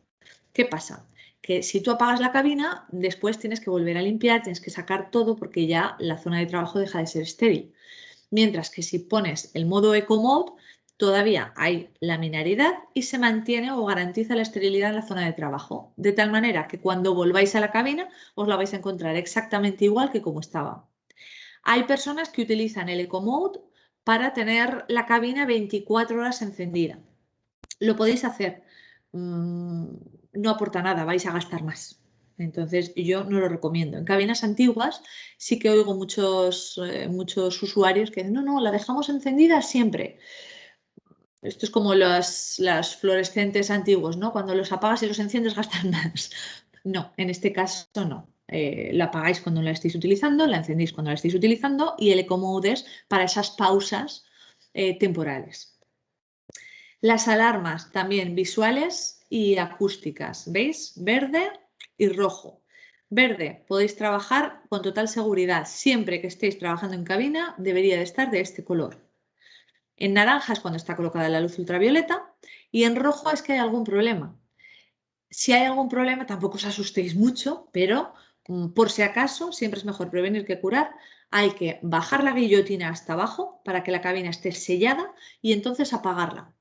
¿Qué pasa? Que si tú apagas la cabina, después tienes que volver a limpiar, tienes que sacar todo porque ya la zona de trabajo deja de ser estéril. Mientras que si pones el modo Eco Mode, todavía hay laminaridad y se mantiene o garantiza la esterilidad en la zona de trabajo. De tal manera que cuando volváis a la cabina os la vais a encontrar exactamente igual que como estaba. Hay personas que utilizan el Eco Mode para tener la cabina 24 horas encendida. Lo podéis hacer. No aporta nada, vais a gastar más. Entonces yo no lo recomiendo. En cabinas antiguas sí que oigo muchos usuarios que dicen, no, la dejamos encendida siempre. Esto es como las fluorescentes antiguos, ¿no? Cuando los apagas y los enciendes gastan más. No, en este caso no. La apagáis cuando la estéis utilizando, la encendéis cuando la estéis utilizando y el Eco Mode es para esas pausas temporales. Las alarmas también visuales y acústicas, ¿veis? Verde y rojo. Verde, podéis trabajar con total seguridad. Siempre que estéis trabajando en cabina debería de estar de este color. En naranja es cuando está colocada la luz ultravioleta y en rojo es que hay algún problema. Si hay algún problema, tampoco os asustéis mucho, pero por si acaso, siempre es mejor prevenir que curar. Hay que bajar la guillotina hasta abajo para que la cabina esté sellada y entonces apagarla.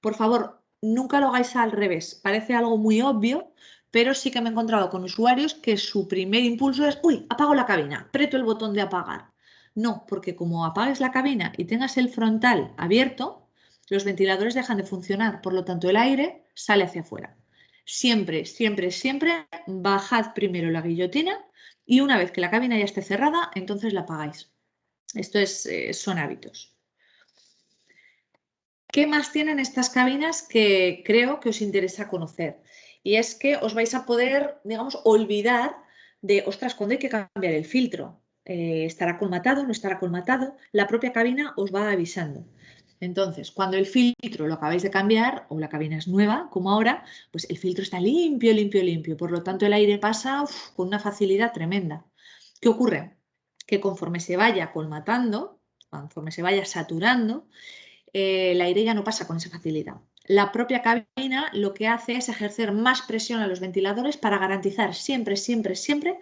Por favor, nunca lo hagáis al revés. Parece algo muy obvio, pero sí que me he encontrado con usuarios que su primer impulso es, uy, apago la cabina, aprieto el botón de apagar. No, porque como apagues la cabina y tengas el frontal abierto, los ventiladores dejan de funcionar, por lo tanto el aire sale hacia afuera. Siempre, siempre, siempre bajad primero la guillotina y una vez que la cabina ya esté cerrada, entonces la apagáis. Esto son hábitos. ¿Qué más tienen estas cabinas que creo que os interesa conocer? Y es que os vais a poder, digamos, olvidar de, ostras, cuando hay que cambiar el filtro. ¿Estará colmatado? ¿No estará colmatado? La propia cabina os va avisando. Entonces, cuando el filtro lo acabáis de cambiar o la cabina es nueva, como ahora, pues el filtro está limpio, limpio, limpio. Por lo tanto, el aire pasa con una facilidad tremenda. ¿Qué ocurre? Que conforme se vaya colmatando, conforme se vaya saturando, el aire ya no pasa con esa facilidad. La propia cabina lo que hace es ejercer más presión a los ventiladores para garantizar siempre, siempre, siempre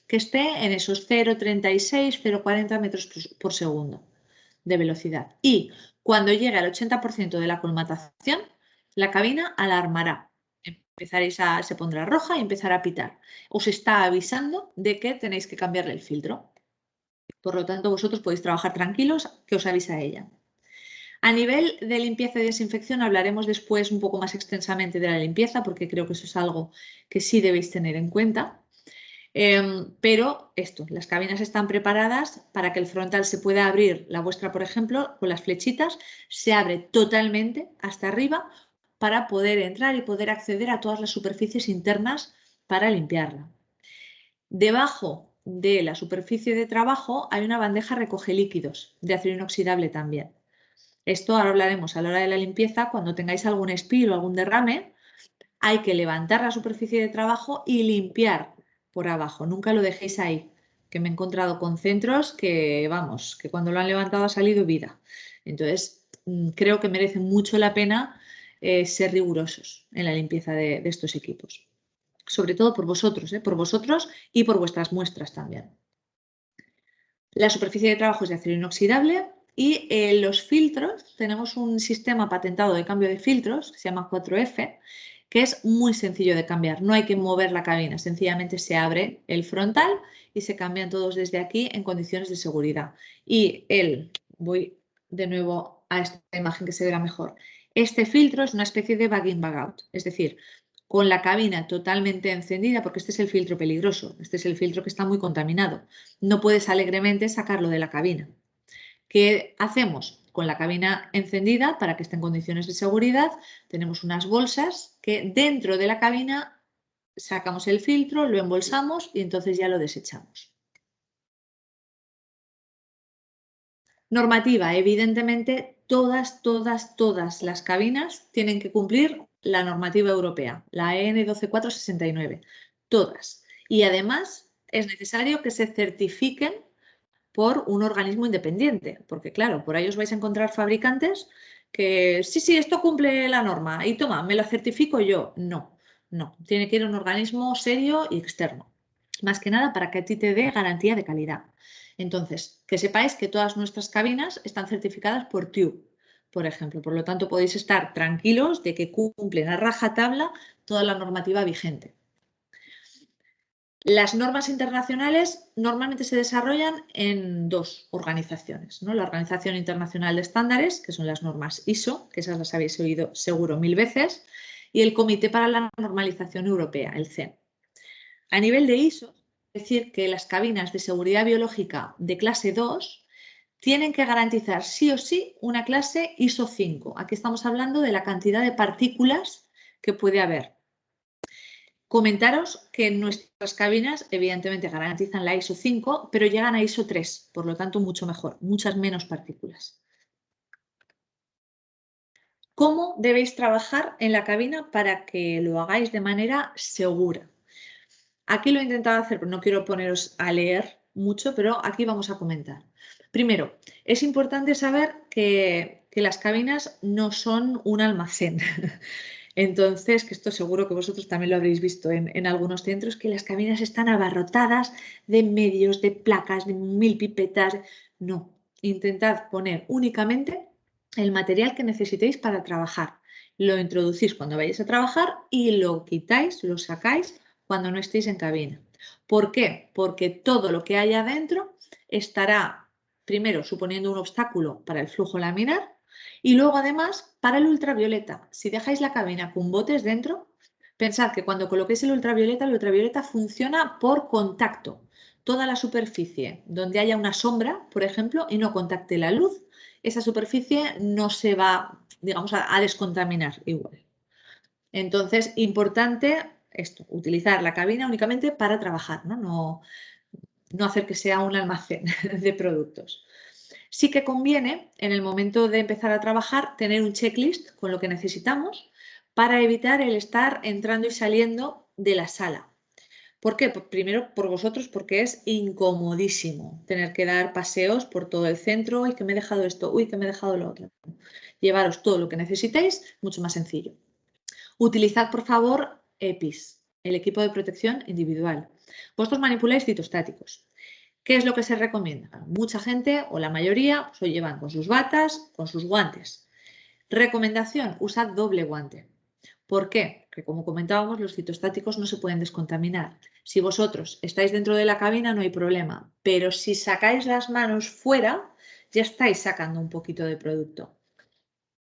que esté en esos 0,36, 0,40 metros por segundo de velocidad. Y cuando llegue al 80% de la colmatación, la cabina alarmará. Se pondrá roja y empezará a pitar. Os está avisando de que tenéis que cambiarle el filtro. Por lo tanto, vosotros podéis trabajar tranquilos, que os avisa ella. A nivel de limpieza y desinfección hablaremos después un poco más extensamente de la limpieza porque creo que eso es algo que sí debéis tener en cuenta. Pero las cabinas están preparadas para que el frontal se pueda abrir, la vuestra por ejemplo, con las flechitas, se abre totalmente hasta arriba para poder entrar y poder acceder a todas las superficies internas para limpiarla. Debajo de la superficie de trabajo hay una bandeja recoge líquidos de acero inoxidable también. Esto ahora hablaremos a la hora de la limpieza. Cuando tengáis algún spill o algún derrame, hay que levantar la superficie de trabajo y limpiar por abajo. Nunca lo dejéis ahí, que me he encontrado con centros que, vamos, que cuando lo han levantado ha salido vida. Entonces, creo que merece mucho la pena ser rigurosos en la limpieza de estos equipos. Sobre todo por vosotros y por vuestras muestras también. La superficie de trabajo es de acero inoxidable. Y los filtros, tenemos un sistema patentado de cambio de filtros que se llama 4F, que es muy sencillo de cambiar. No hay que mover la cabina, sencillamente se abre el frontal y se cambian todos desde aquí en condiciones de seguridad. Y voy de nuevo a esta imagen que se verá mejor. Este filtro es una especie de bag in, bag out, es decir, con la cabina totalmente encendida, porque este es el filtro peligroso, este es el filtro que está muy contaminado. No puedes alegremente sacarlo de la cabina. ¿Qué hacemos? Con la cabina encendida, para que esté en condiciones de seguridad, tenemos unas bolsas que dentro de la cabina sacamos el filtro, lo embolsamos y entonces ya lo desechamos. Normativa, evidentemente todas las cabinas tienen que cumplir la normativa europea, la EN 12469, todas. Y además es necesario que se certifiquen por un organismo independiente, porque claro, por ahí os vais a encontrar fabricantes que sí, esto cumple la norma y toma, me lo certifico yo. No, tiene que ir a un organismo serio y externo, más que nada para que a ti te dé garantía de calidad. Entonces, que sepáis que todas nuestras cabinas están certificadas por TÜV, por ejemplo, por lo tanto podéis estar tranquilos de que cumplen a rajatabla toda la normativa vigente. Las normas internacionales normalmente se desarrollan en dos organizaciones, ¿no? La Organización Internacional de Estándares, que son las normas ISO, que esas las habéis oído seguro 1000 veces, y el Comité para la Normalización Europea, el CEN. A nivel de ISO, es decir, que las cabinas de seguridad biológica de clase 2 tienen que garantizar sí o sí una clase ISO 5. Aquí estamos hablando de la cantidad de partículas que puede haber. Comentaros que nuestras cabinas evidentemente garantizan la ISO 5, pero llegan a ISO 3, por lo tanto mucho mejor, muchas menos partículas. ¿Cómo debéis trabajar en la cabina para que lo hagáis de manera segura? Aquí lo he intentado hacer, pero no quiero poneros a leer mucho, pero aquí vamos a comentar. Primero, es importante saber que las cabinas no son un almacén. Entonces, que esto seguro que vosotros también lo habréis visto en algunos centros, que las cabinas están abarrotadas de medios, de placas, de 1000 pipetas. No, intentad poner únicamente el material que necesitéis para trabajar. Lo introducís cuando vayáis a trabajar y lo quitáis, lo sacáis cuando no estéis en cabina. ¿Por qué? Porque todo lo que hay adentro estará, primero, suponiendo un obstáculo para el flujo laminar y luego, además, para el ultravioleta. Si dejáis la cabina con botes dentro, pensad que cuando coloquéis el ultravioleta funciona por contacto. Toda la superficie donde haya una sombra, por ejemplo, y no contacte la luz, esa superficie no se va, digamos, a descontaminar igual. Entonces, importante esto, utilizar la cabina únicamente para trabajar, no hacer que sea un almacén de productos. Sí que conviene, en el momento de empezar a trabajar, tener un checklist con lo que necesitamos para evitar el estar entrando y saliendo de la sala. ¿Por qué? Pues primero por vosotros, porque es incomodísimo tener que dar paseos por todo el centro. Uy, que me he dejado esto, uy, que me he dejado lo otro. Llevaros todo lo que necesitéis, mucho más sencillo. Utilizad, por favor, EPIs, el equipo de protección individual. Vosotros manipuláis citostáticos. ¿Qué es lo que se recomienda? Mucha gente, o la mayoría, pues, lo llevan con sus batas, con sus guantes. Recomendación, usad doble guante. ¿Por qué? Porque como comentábamos, los citostáticos no se pueden descontaminar. Si vosotros estáis dentro de la cabina no hay problema, pero si sacáis las manos fuera, ya estáis sacando un poquito de producto.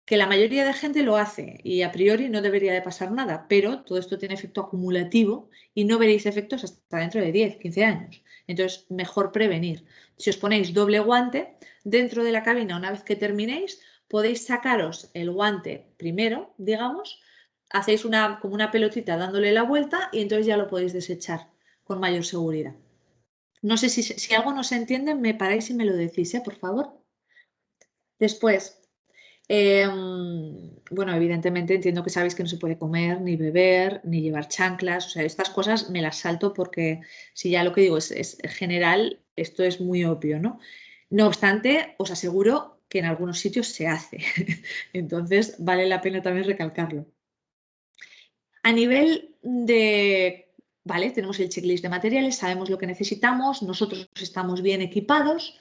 Que la mayoría de gente lo hace y a priori no debería de pasar nada, pero todo esto tiene efecto acumulativo y no veréis efectos hasta dentro de 10, 15 años. Entonces, mejor prevenir. Si os ponéis doble guante, dentro de la cabina, una vez que terminéis, podéis sacaros el guante primero, digamos, hacéis como una pelotita dándole la vuelta y entonces ya lo podéis desechar con mayor seguridad. No sé si algo no se entiende, me paráis y me lo decís, por favor. Después, bueno, evidentemente entiendo que sabéis que no se puede comer, ni beber, ni llevar chanclas. O sea, estas cosas me las salto porque si ya lo que digo es general, esto es muy obvio, ¿no? No obstante, os aseguro que en algunos sitios se hace. Entonces, vale la pena también recalcarlo. A nivel de, vale, tenemos el checklist de materiales, sabemos lo que necesitamos, nosotros estamos bien equipados.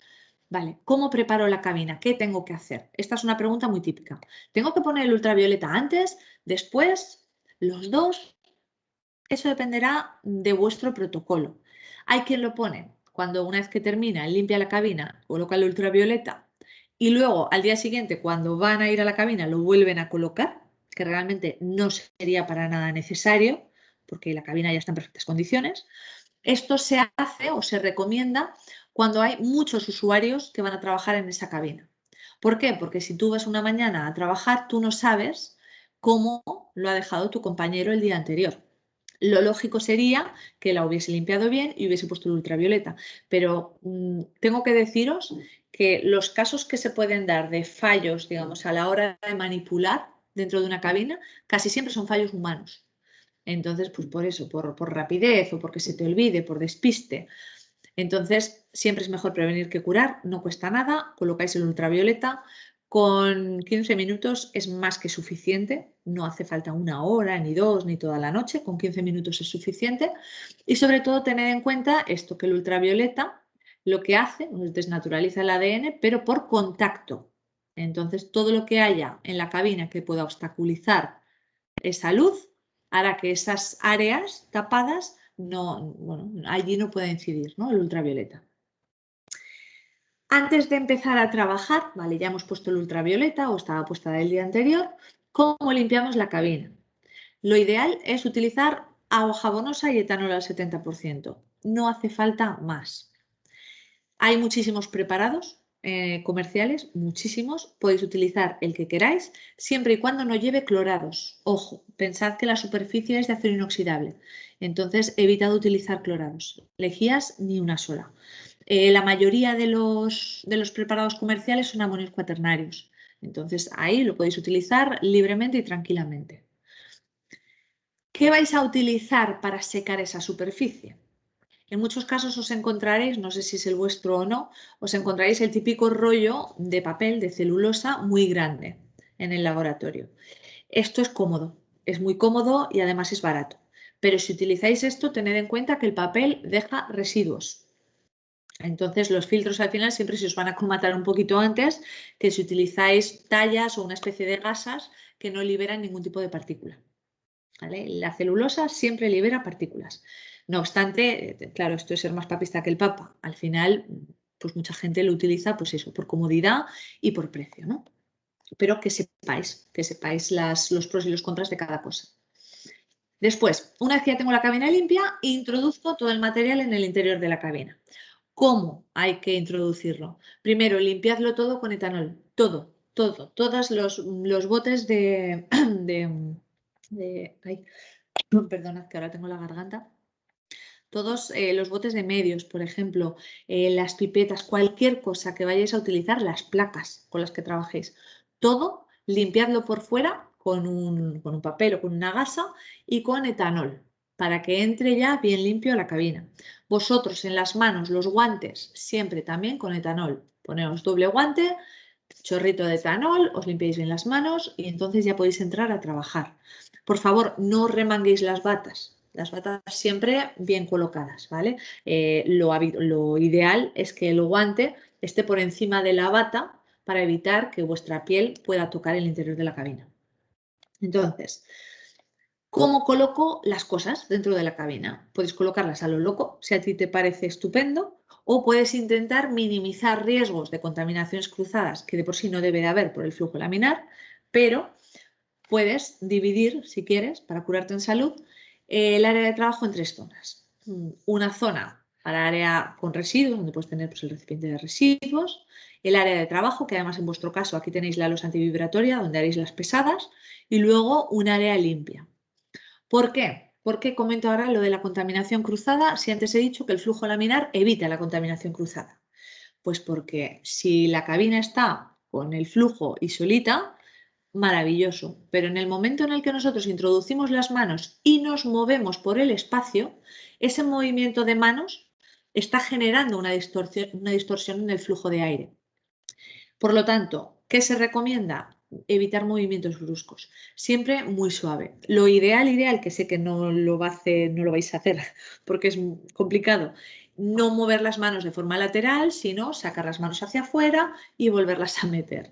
Vale, ¿cómo preparo la cabina? ¿Qué tengo que hacer? Esta es una pregunta muy típica. ¿Tengo que poner el ultravioleta antes, después, los dos? Eso dependerá de vuestro protocolo. Hay quien lo pone cuando una vez que termina, limpia la cabina, coloca el ultravioleta y luego al día siguiente, cuando van a ir a la cabina, lo vuelven a colocar, que realmente no sería para nada necesario porque la cabina ya está en perfectas condiciones. Esto se hace o se recomienda cuando hay muchos usuarios que van a trabajar en esa cabina. ¿Por qué? Porque si tú vas una mañana a trabajar, tú no sabes cómo lo ha dejado tu compañero el día anterior. Lo lógico sería que la hubiese limpiado bien y hubiese puesto el ultravioleta, pero tengo que deciros que los casos que se pueden dar de fallos, digamos, a la hora de manipular dentro de una cabina, casi siempre son fallos humanos. Entonces, pues por eso, por rapidez o porque se te olvide, por despiste. Entonces, siempre es mejor prevenir que curar, no cuesta nada, colocáis el ultravioleta, con 15 minutos es más que suficiente, no hace falta una hora, ni dos, ni toda la noche, con 15 minutos es suficiente. Y sobre todo tened en cuenta esto, que el ultravioleta lo que hace, desnaturaliza el ADN, pero por contacto. Entonces, todo lo que haya en la cabina que pueda obstaculizar esa luz hará que esas áreas tapadas allí no pueda incidir, ¿no? El ultravioleta. Antes de empezar a trabajar, vale, ya hemos puesto el ultravioleta o estaba puesta del día anterior, ¿cómo limpiamos la cabina? Lo ideal es utilizar agua jabonosa y etanol al 70%. No hace falta más. Hay muchísimos preparados comerciales, muchísimos. Podéis utilizar el que queráis, siempre y cuando no lleve clorados. Ojo, pensad que la superficie es de acero inoxidable, entonces evitad utilizar clorados. Lejías ni una sola. La mayoría de los preparados comerciales son amonios cuaternarios, entonces ahí lo podéis utilizar libremente y tranquilamente. ¿Qué vais a utilizar para secar esa superficie? En muchos casos os encontraréis, no sé si es el vuestro o no, os encontraréis el típico rollo de papel, de celulosa muy grande en el laboratorio. Esto es cómodo, es muy cómodo y además es barato. Pero si utilizáis esto, tened en cuenta que el papel deja residuos. Entonces los filtros al final siempre se os van a colmatar un poquito antes que si utilizáis tallas o una especie de gasas que no liberan ningún tipo de partícula. ¿Vale? La celulosa siempre libera partículas. No obstante, claro, esto es ser más papista que el papa. Al final, pues mucha gente lo utiliza, pues eso, por comodidad y por precio, ¿no? Pero que sepáis los pros y los contras de cada cosa. Después, una vez que ya tengo la cabina limpia, introduzco todo el material en el interior de la cabina. ¿Cómo hay que introducirlo? Primero, limpiadlo todo con etanol. Todos los botes ay, perdonad que ahora tengo la garganta. Todos los botes de medios, por ejemplo, las pipetas, cualquier cosa que vayáis a utilizar, las placas con las que trabajéis, todo limpiadlo por fuera con un papel o con una gasa y con etanol para que entre ya bien limpio a la cabina. Vosotros en las manos, los guantes, siempre también con etanol. Poneos doble guante, chorrito de etanol, os limpiáis bien las manos y entonces ya podéis entrar a trabajar. Por favor, no remanguéis las batas siempre bien colocadas, ¿vale? Lo ideal es que el guante esté por encima de la bata para evitar que vuestra piel pueda tocar el interior de la cabina. Entonces, ¿cómo coloco las cosas dentro de la cabina? Puedes colocarlas a lo loco, si a ti te parece estupendo, o puedes intentar minimizar riesgos de contaminaciones cruzadas, que de por sí no debe de haber por el flujo laminar, pero puedes dividir, si quieres, para curarte en salud, el área de trabajo en 3 zonas. Una zona para área con residuos, donde puedes tener pues, el recipiente de residuos, el área de trabajo, que además en vuestro caso aquí tenéis la losa antivibratoria, donde haréis las pesadas, y luego un área limpia. ¿Por qué? ¿Por qué comento ahora lo de la contaminación cruzada si antes he dicho que el flujo laminar evita la contaminación cruzada? Pues porque si la cabina está con el flujo y solita, maravilloso, pero en el momento en el que nosotros introducimos las manos y nos movemos por el espacio, ese movimiento de manos está generando una distorsión en el flujo de aire. Por lo tanto, ¿qué se recomienda? Evitar movimientos bruscos, siempre muy suave. Lo ideal, que sé que no lo vais a hacer porque es complicado, no mover las manos de forma lateral, sino sacar las manos hacia afuera y volverlas a meter.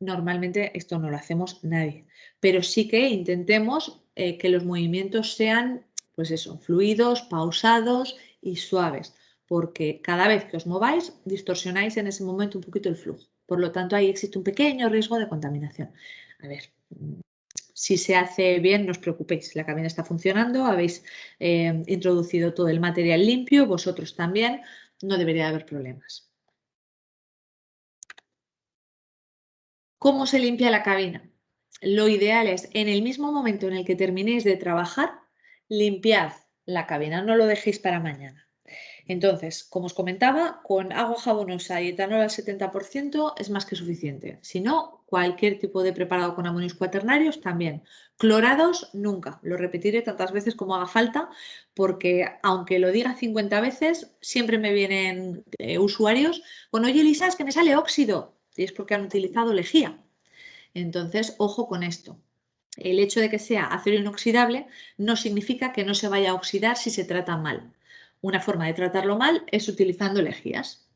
Normalmente esto no lo hacemos nadie, pero sí que intentemos que los movimientos sean, pues eso, fluidos, pausados y suaves, porque cada vez que os mováis, distorsionáis en ese momento un poquito el flujo. Por lo tanto, ahí existe un pequeño riesgo de contaminación. A ver, si se hace bien, no os preocupéis, la cabina está funcionando, habéis introducido todo el material limpio, vosotros también, no debería haber problemas. ¿Cómo se limpia la cabina? Lo ideal es, en el mismo momento en el que terminéis de trabajar, limpiad la cabina, no lo dejéis para mañana. Entonces, como os comentaba, con agua jabonosa y etanol al 70% es más que suficiente. Si no, cualquier tipo de preparado con amonios cuaternarios también. Clorados, nunca. Lo repetiré tantas veces como haga falta, porque aunque lo diga 50 veces, siempre me vienen usuarios con, oye, Elisa, es que me sale óxido. Y es porque han utilizado lejía. Entonces, ojo con esto. El hecho de que sea acero inoxidable no significa que no se vaya a oxidar si se trata mal. Una forma de tratarlo mal es utilizando lejías.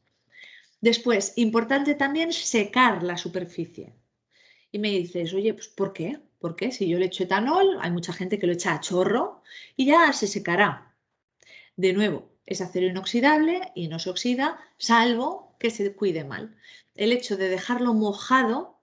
Después, importante también secar la superficie. Y me dices, oye, pues ¿por qué? ¿Por qué? Si yo le echo etanol, hay mucha gente que lo echa a chorro y ya se secará. De nuevo, es acero inoxidable y no se oxida, salvo que se cuide mal. El hecho de dejarlo mojado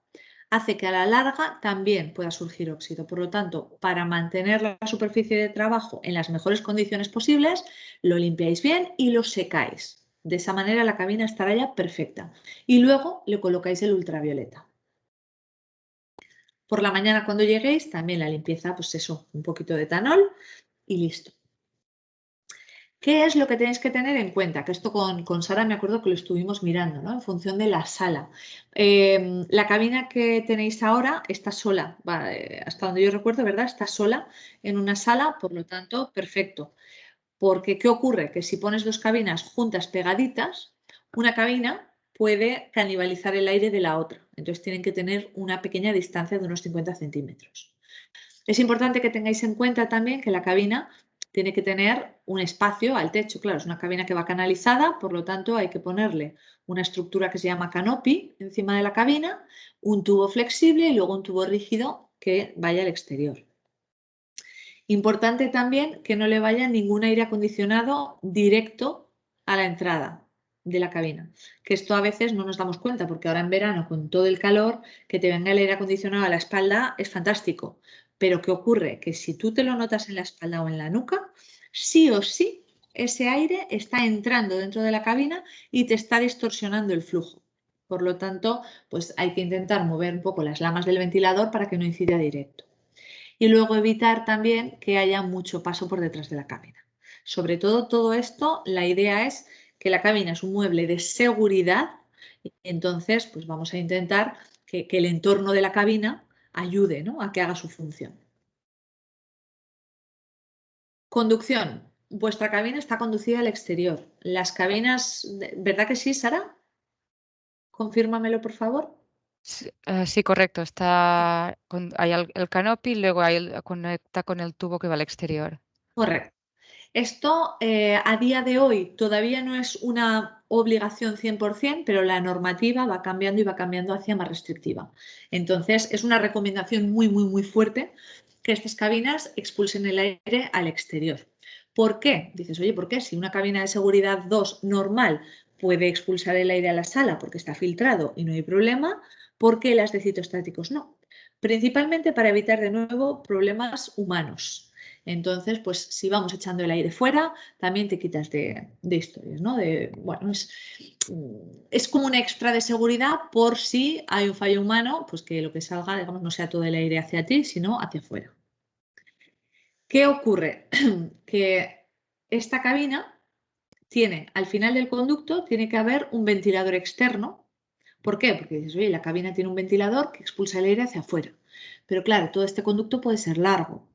hace que a la larga también pueda surgir óxido. Por lo tanto, para mantener la superficie de trabajo en las mejores condiciones posibles, lo limpiáis bien y lo secáis. De esa manera la cabina estará ya perfecta. Y luego le colocáis el ultravioleta. Por la mañana cuando lleguéis, también la limpieza, pues eso, un poquito de etanol y listo. ¿Qué es lo que tenéis que tener en cuenta? Que esto con Sara me acuerdo que lo estuvimos mirando, ¿no? En función de la sala. La cabina que tenéis ahora está sola, hasta donde yo recuerdo, ¿verdad? Está sola en una sala, por lo tanto, perfecto. Porque, ¿qué ocurre? Que si pones dos cabinas juntas pegaditas, una cabina puede canibalizar el aire de la otra. Entonces tienen que tener una pequeña distancia de unos 50 centímetros. Es importante que tengáis en cuenta también que la cabina tiene que tener un espacio al techo. Claro, es una cabina que va canalizada, por lo tanto hay que ponerle una estructura que se llama canopy encima de la cabina, un tubo flexible y luego un tubo rígido que vaya al exterior. Importante también que no le vaya ningún aire acondicionado directo a la entrada de la cabina, que esto a veces no nos damos cuenta porque ahora en verano con todo el calor que te venga el aire acondicionado a la espalda es fantástico, pero ¿qué ocurre? Que si tú te lo notas en la espalda o en la nuca, sí o sí ese aire está entrando dentro de la cabina y te está distorsionando el flujo. Por lo tanto, pues hay que intentar mover un poco las lamas del ventilador para que no incida directo. Y luego evitar también que haya mucho paso por detrás de la cabina. Sobre todo esto, la idea es que la cabina es un mueble de seguridad y entonces pues vamos a intentar que el entorno de la cabina ayude, ¿no?, a que haga su función. Conducción. Vuestra cabina está conducida al exterior. Las cabinas, ¿verdad que sí, Sara? Confírmamelo, por favor. Sí, correcto. Hay el canopy, luego conecta con el tubo que va al exterior. Correcto. Esto a día de hoy todavía no es una obligación 100%, pero la normativa va cambiando y va cambiando hacia más restrictiva. Entonces, es una recomendación muy fuerte que estas cabinas expulsen el aire al exterior. ¿Por qué? Dices, oye, ¿por qué? Si una cabina de seguridad 2 normal puede expulsar el aire a la sala porque está filtrado y no hay problema, ¿por qué las de citostáticos no? Principalmente para evitar de nuevo problemas humanos. Entonces, pues si vamos echando el aire fuera, también te quitas de historias, ¿no? Bueno, es como un extra de seguridad por si hay un fallo humano, pues que lo que salga, digamos, no sea todo el aire hacia ti, sino hacia afuera. ¿Qué ocurre? Que esta cabina tiene, al final del conducto, tiene que haber un ventilador externo. ¿Por qué? Porque dices, oye, la cabina tiene un ventilador que expulsa el aire hacia afuera. Pero claro, todo este conducto puede ser largo.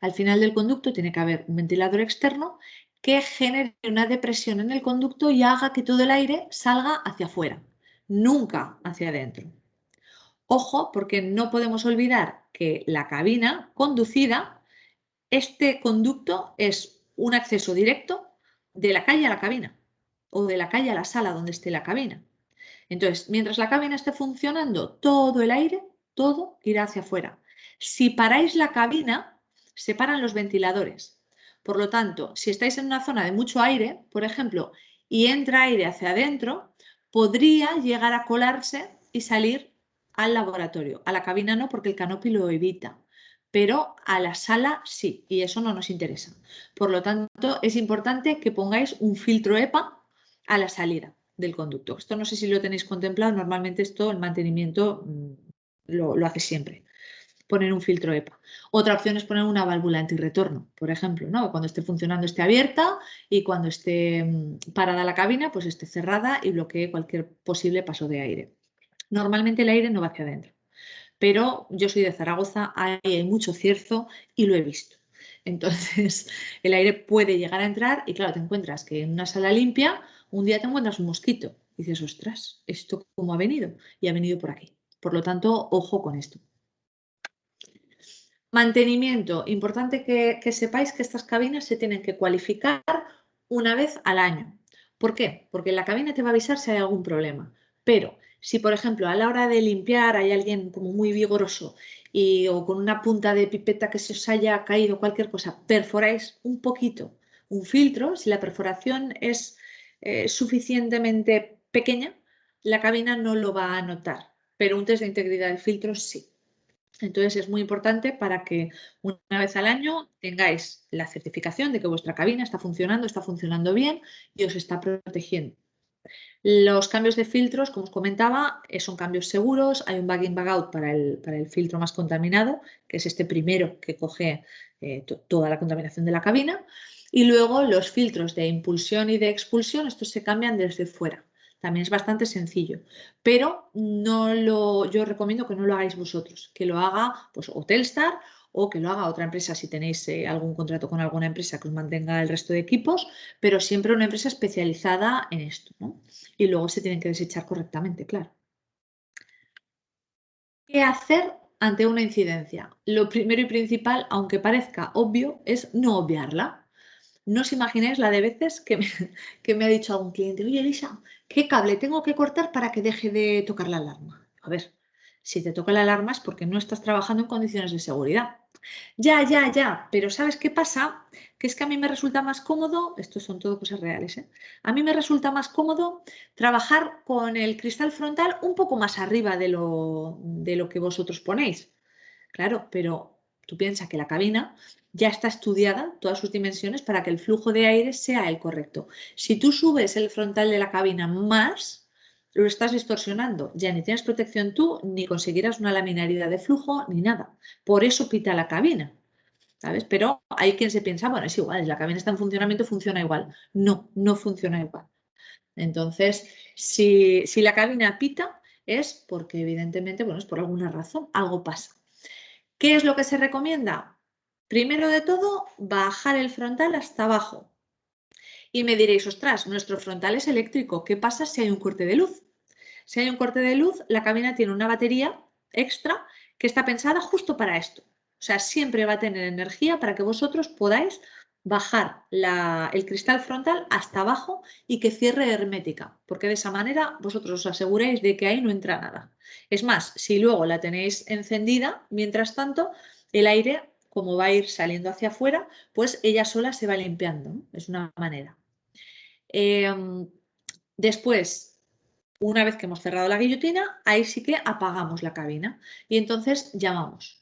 Al final del conducto tiene que haber un ventilador externo que genere una depresión en el conducto y haga que todo el aire salga hacia afuera, nunca hacia adentro. Ojo, porque no podemos olvidar que la cabina conducida, este conducto es un acceso directo de la calle a la cabina o de la calle a la sala donde esté la cabina. Entonces, mientras la cabina esté funcionando, todo el aire, todo irá hacia afuera. Si paráis la cabina, se paran los ventiladores. Por lo tanto, si estáis en una zona de mucho aire, por ejemplo, y entra aire hacia adentro, podría llegar a colarse y salir al laboratorio. A la cabina no, porque el canopy lo evita, pero a la sala sí, y eso no nos interesa. Por lo tanto, es importante que pongáis un filtro EPA a la salida del conducto. Esto no sé si lo tenéis contemplado, normalmente esto, el mantenimiento lo hace siempre, poner un filtro EPA. Otra opción es poner una válvula antirretorno, por ejemplo, ¿no? Cuando esté funcionando esté abierta y cuando esté parada la cabina, pues esté cerrada y bloquee cualquier posible paso de aire. Normalmente el aire no va hacia adentro, pero yo soy de Zaragoza, ahí hay mucho cierzo y lo he visto. Entonces, el aire puede llegar a entrar y claro, te encuentras que en una sala limpia, un día te encuentras un mosquito. Y dices, ostras, ¿esto cómo ha venido? Y ha venido por aquí. Por lo tanto, ojo con esto. Mantenimiento. Importante que sepáis que estas cabinas se tienen que cualificar una vez al año. ¿Por qué? Porque la cabina te va a avisar si hay algún problema. Pero si, por ejemplo, a la hora de limpiar hay alguien como muy vigoroso o con una punta de pipeta que se os haya caído cualquier cosa, perforáis un poquito un filtro, si la perforación es suficientemente pequeña, la cabina no lo va a notar. pero un test de integridad del filtro sí. Entonces es muy importante para que una vez al año tengáis la certificación de que vuestra cabina está funcionando bien y os está protegiendo. Los cambios de filtros, como os comentaba, son cambios seguros. Hay un bag-in, bag-out para el filtro más contaminado, que es este primero que coge toda la contaminación de la cabina. Y luego los filtros de impulsión y de expulsión, estos se cambian desde fuera. También es bastante sencillo, pero yo os recomiendo que no lo hagáis vosotros, que lo haga pues, o Telstar o que lo haga otra empresa si tenéis algún contrato con alguna empresa que os mantenga el resto de equipos, pero siempre una empresa especializada en esto, ¿no? Y luego se tienen que desechar correctamente, claro. ¿Qué hacer ante una incidencia? Lo primero y principal, aunque parezca obvio, es no obviarla. No os imagináis la de veces que me ha dicho algún cliente, oye Elisa, ¿qué cable tengo que cortar para que deje de tocar la alarma? A ver, si te toca la alarma es porque no estás trabajando en condiciones de seguridad. Ya, pero ¿sabes qué pasa? Que es que a mí me resulta más cómodo, esto son todo cosas reales, ¿eh? A mí me resulta más cómodo trabajar con el cristal frontal un poco más arriba de lo que vosotros ponéis. Claro, pero tú piensas que la cabina ya está estudiada, todas sus dimensiones, para que el flujo de aire sea el correcto. Si tú subes el frontal de la cabina más, lo estás distorsionando. Ya ni tienes protección tú, ni conseguirás una laminaridad de flujo, ni nada. Por eso pita la cabina, ¿sabes? Pero hay quien se piensa, bueno, es igual, la cabina está en funcionamiento, funciona igual. No, no funciona igual. Entonces, si la cabina pita, es porque evidentemente, bueno, es por alguna razón, algo pasa. ¿Qué es lo que se recomienda? Primero de todo, bajar el frontal hasta abajo. Y me diréis, ostras, nuestro frontal es eléctrico, ¿qué pasa si hay un corte de luz? Si hay un corte de luz, la cabina tiene una batería extra que está pensada justo para esto. O sea, siempre va a tener energía para que vosotros podáis bajar el cristal frontal hasta abajo y que cierre hermética, porque de esa manera vosotros os aseguráis de que ahí no entra nada. Es más, si luego la tenéis encendida, mientras tanto, el aire, como va a ir saliendo hacia afuera, pues ella sola se va limpiando, ¿no? Es una manera. Después, una vez que hemos cerrado la guillotina, ahí sí que apagamos la cabina y entonces llamamos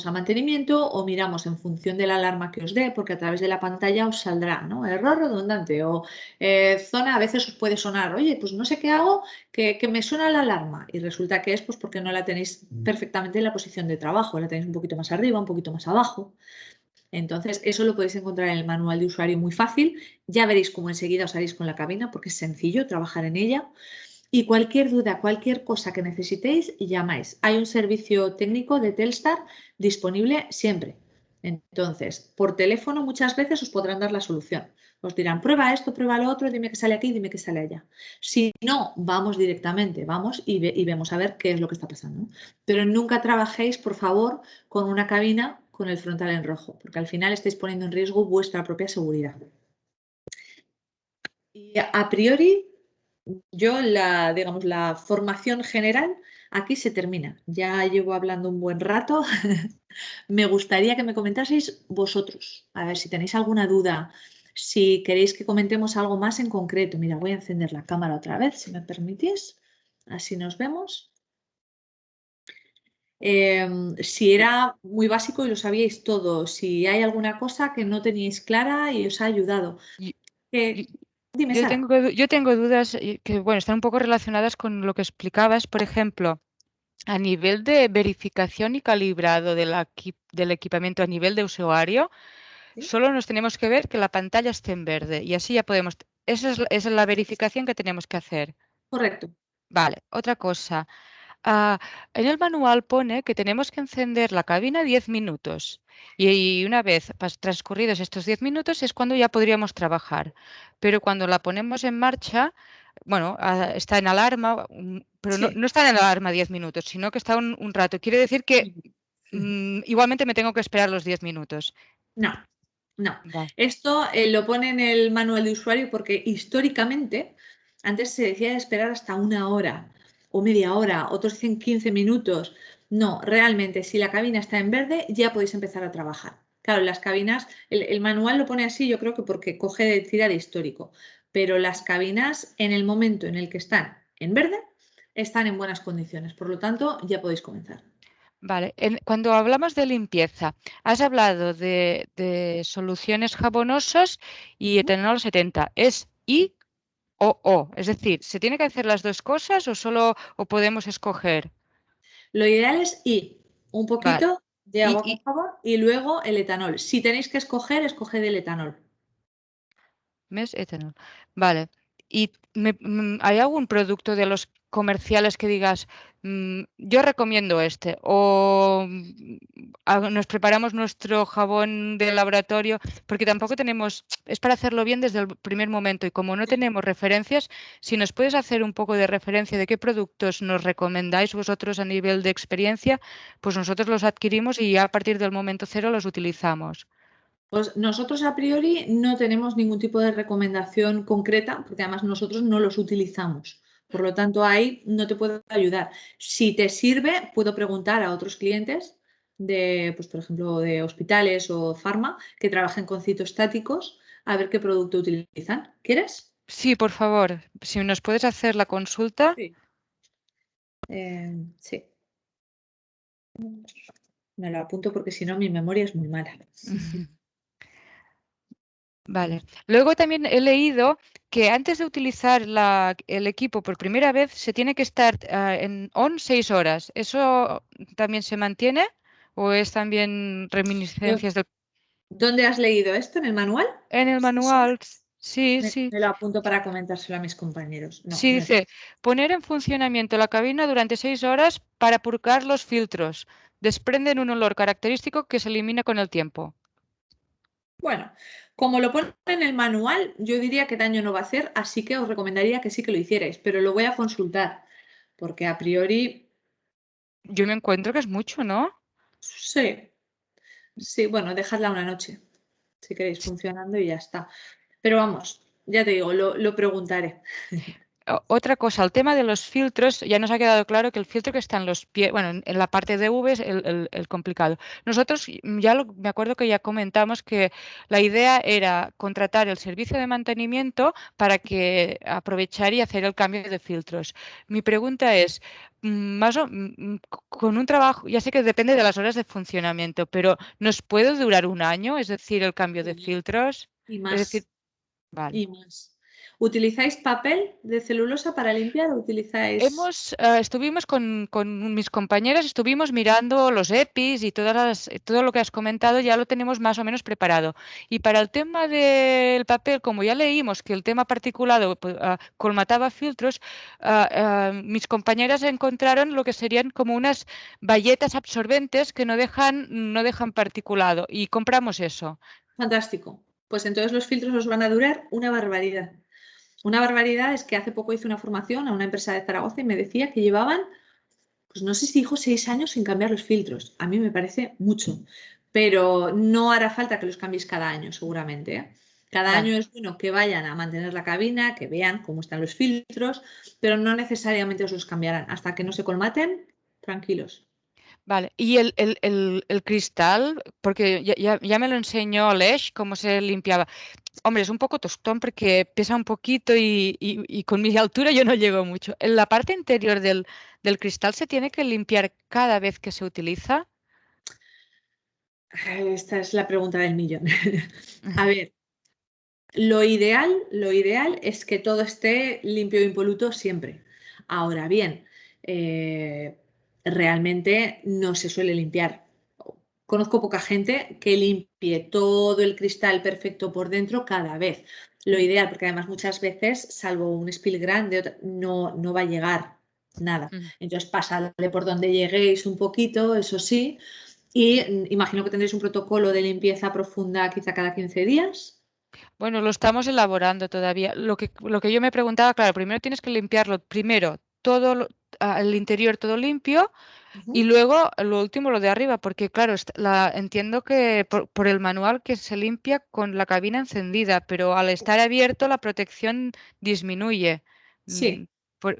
a mantenimiento o miramos en función de la alarma que os dé, porque a través de la pantalla os saldrá, ¿no? Error redundante o zona, a veces os puede sonar, oye, pues no sé qué hago, que me suena la alarma y resulta que es pues porque no la tenéis perfectamente en la posición de trabajo, la tenéis un poquito más arriba, un poquito más abajo. Entonces, eso lo podéis encontrar en el manual de usuario muy fácil. Ya veréis cómo enseguida os salís con la cabina porque es sencillo trabajar en ella. Y cualquier duda, cualquier cosa que necesitéis, llamáis. Hay un servicio técnico de Telstar disponible siempre. Entonces, por teléfono muchas veces os podrán dar la solución. Os dirán, prueba esto, prueba lo otro, dime qué sale aquí, dime qué sale allá. Si no, vamos directamente, vamos y vemos a ver qué es lo que está pasando. Pero nunca trabajéis, por favor, con una cabina con el frontal en rojo, porque al final estáis poniendo en riesgo vuestra propia seguridad. Y a priori, yo la formación general aquí se termina. Ya llevo hablando un buen rato. Me gustaría que me comentaseis vosotros, a ver si tenéis alguna duda, si queréis que comentemos algo más en concreto. Mira, voy a encender la cámara otra vez, si me permitís. Así nos vemos. Si era muy básico y lo sabíais todo, si hay alguna cosa que no teníais clara y os ha ayudado. Dime, Sara. Yo tengo dudas que, bueno, están un poco relacionadas con lo que explicabas. Por ejemplo, a nivel de verificación y calibrado del equipamiento a nivel de usuario, ¿Sí? solo nos tenemos que ver que la pantalla esté en verde y así ya podemos. Esa es la verificación que tenemos que hacer. Correcto. Vale, otra cosa. En el manual pone que tenemos que encender la cabina 10 minutos y una vez transcurridos estos 10 minutos es cuando ya podríamos trabajar. Pero cuando la ponemos en marcha, bueno, está en alarma, pero Sí. no está en alarma 10 minutos, sino que está un rato. Quiere decir que igualmente me tengo que esperar los 10 minutos. No, no. Vale. Esto lo pone en el manual de usuario porque históricamente antes se decía de esperar hasta una hora o media hora, otros dicen 15 minutos. No, realmente, si la cabina está en verde, ya podéis empezar a trabajar. Claro, las cabinas, el manual lo pone así, yo creo que porque coge de tira de histórico, pero las cabinas en el momento en el que están en verde, están en buenas condiciones. Por lo tanto, ya podéis comenzar. Vale, cuando hablamos de limpieza, has hablado de soluciones jabonosas y etanol 70. ¿Es I o O? Es decir, ¿se tiene que hacer las dos cosas o solo o podemos escoger? Lo ideal es un Vale. poquito de Y, agua con jabón y luego el etanol. Si tenéis que escoger, escoged el etanol. mes etanol. Vale. ¿Y hay algún producto de los comerciales que digas, yo recomiendo este? O nos preparamos nuestro jabón de laboratorio, porque tampoco tenemos, es para hacerlo bien desde el primer momento. Y como no tenemos referencias, si nos puedes hacer un poco de referencia de qué productos nos recomendáis vosotros a nivel de experiencia, pues nosotros los adquirimos y ya a partir del momento cero los utilizamos. Pues nosotros a priori no tenemos ningún tipo de recomendación concreta, porque además nosotros no los utilizamos. Por lo tanto, ahí no te puedo ayudar. Si te sirve, puedo preguntar a otros clientes de, pues, por ejemplo, de hospitales o farma que trabajen con citostáticos a ver qué producto utilizan. ¿Quieres? Sí, por favor, si nos puedes hacer la consulta. Sí. Sí. Me lo apunto porque si no mi memoria es muy mala. Vale. Luego también he leído que antes de utilizar el equipo por primera vez se tiene que estar en on 6 horas. ¿Eso también se mantiene o es también reminiscencias del... ¿Dónde has leído esto? ¿En el manual? En el Sí, sí. manual, sí, sí. Me lo apunto para comentárselo a mis compañeros. No, Sí, no es. dice, poner en funcionamiento la cabina durante 6 horas para purgar los filtros. Desprenden un olor característico que se elimina con el tiempo. Bueno, como lo pone en el manual, yo diría que daño no va a hacer, así que os recomendaría que sí que lo hicierais, pero lo voy a consultar, porque a priori Yo me encuentro que es mucho, ¿no? sí, sí, bueno, dejadla una noche, si queréis, funcionando y ya está. Pero vamos, ya te digo, lo preguntaré. Otra cosa, el tema de los filtros, ya nos ha quedado claro que el filtro que está en los pies, bueno, en la parte de V es el complicado. Nosotros me acuerdo que ya comentamos que la idea era contratar el servicio de mantenimiento para que aprovechar y hacer el cambio de filtros. Mi pregunta es, con un trabajo, ya sé que depende de las horas de funcionamiento, pero ¿nos puede durar un año? Es decir, el cambio de Sí. filtros. Y Es decir, más, vale. y más. ¿Utilizáis papel de celulosa para limpiar o utilizáis? Estuvimos con mis compañeras, estuvimos mirando los EPIs y todo lo que has comentado, ya lo tenemos más o menos preparado. Y para el tema del papel, como ya leímos que el tema particulado colmataba filtros, mis compañeras encontraron lo que serían como unas bayetas absorbentes que no dejan particulado y compramos eso. Fantástico. Pues entonces los filtros os van a durar una barbaridad. Una barbaridad es que hace poco hice una formación a una empresa de Zaragoza y me decía que llevaban, pues no sé si dijo 6 años sin cambiar los filtros. A mí me parece mucho, pero no hará falta que los cambiéis cada año, seguramente, ¿eh? Cada Vale. año es bueno que vayan a mantener la cabina, que vean cómo están los filtros, pero no necesariamente os los cambiarán. Hasta que no se colmaten, tranquilos. Vale, y el cristal, porque ya me lo enseñó Lesh, cómo se limpiaba. Hombre, es un poco tostón porque pesa un poquito y con mi altura yo no llego mucho. En la parte interior del cristal se tiene que limpiar cada vez que se utiliza. Esta es la pregunta del millón. A ver, lo ideal es que todo esté limpio e impoluto siempre. Ahora bien, realmente no se suele limpiar. Conozco poca gente que limpie todo el cristal perfecto por dentro cada vez. Lo ideal, porque además muchas veces, salvo un spill grande, no va a llegar nada. Mm. Entonces, pasadle por donde lleguéis un poquito, eso sí. Y imagino que tendréis un protocolo de limpieza profunda quizá cada 15 días. Bueno, lo estamos elaborando todavía. Lo que yo me preguntaba, claro, primero tienes que limpiarlo, primero todo el interior todo limpio. Y Ujú. luego, lo último, lo de arriba, porque claro, entiendo que por el manual que se limpia con la cabina encendida, pero al estar abierto la protección disminuye. Mm, Sí,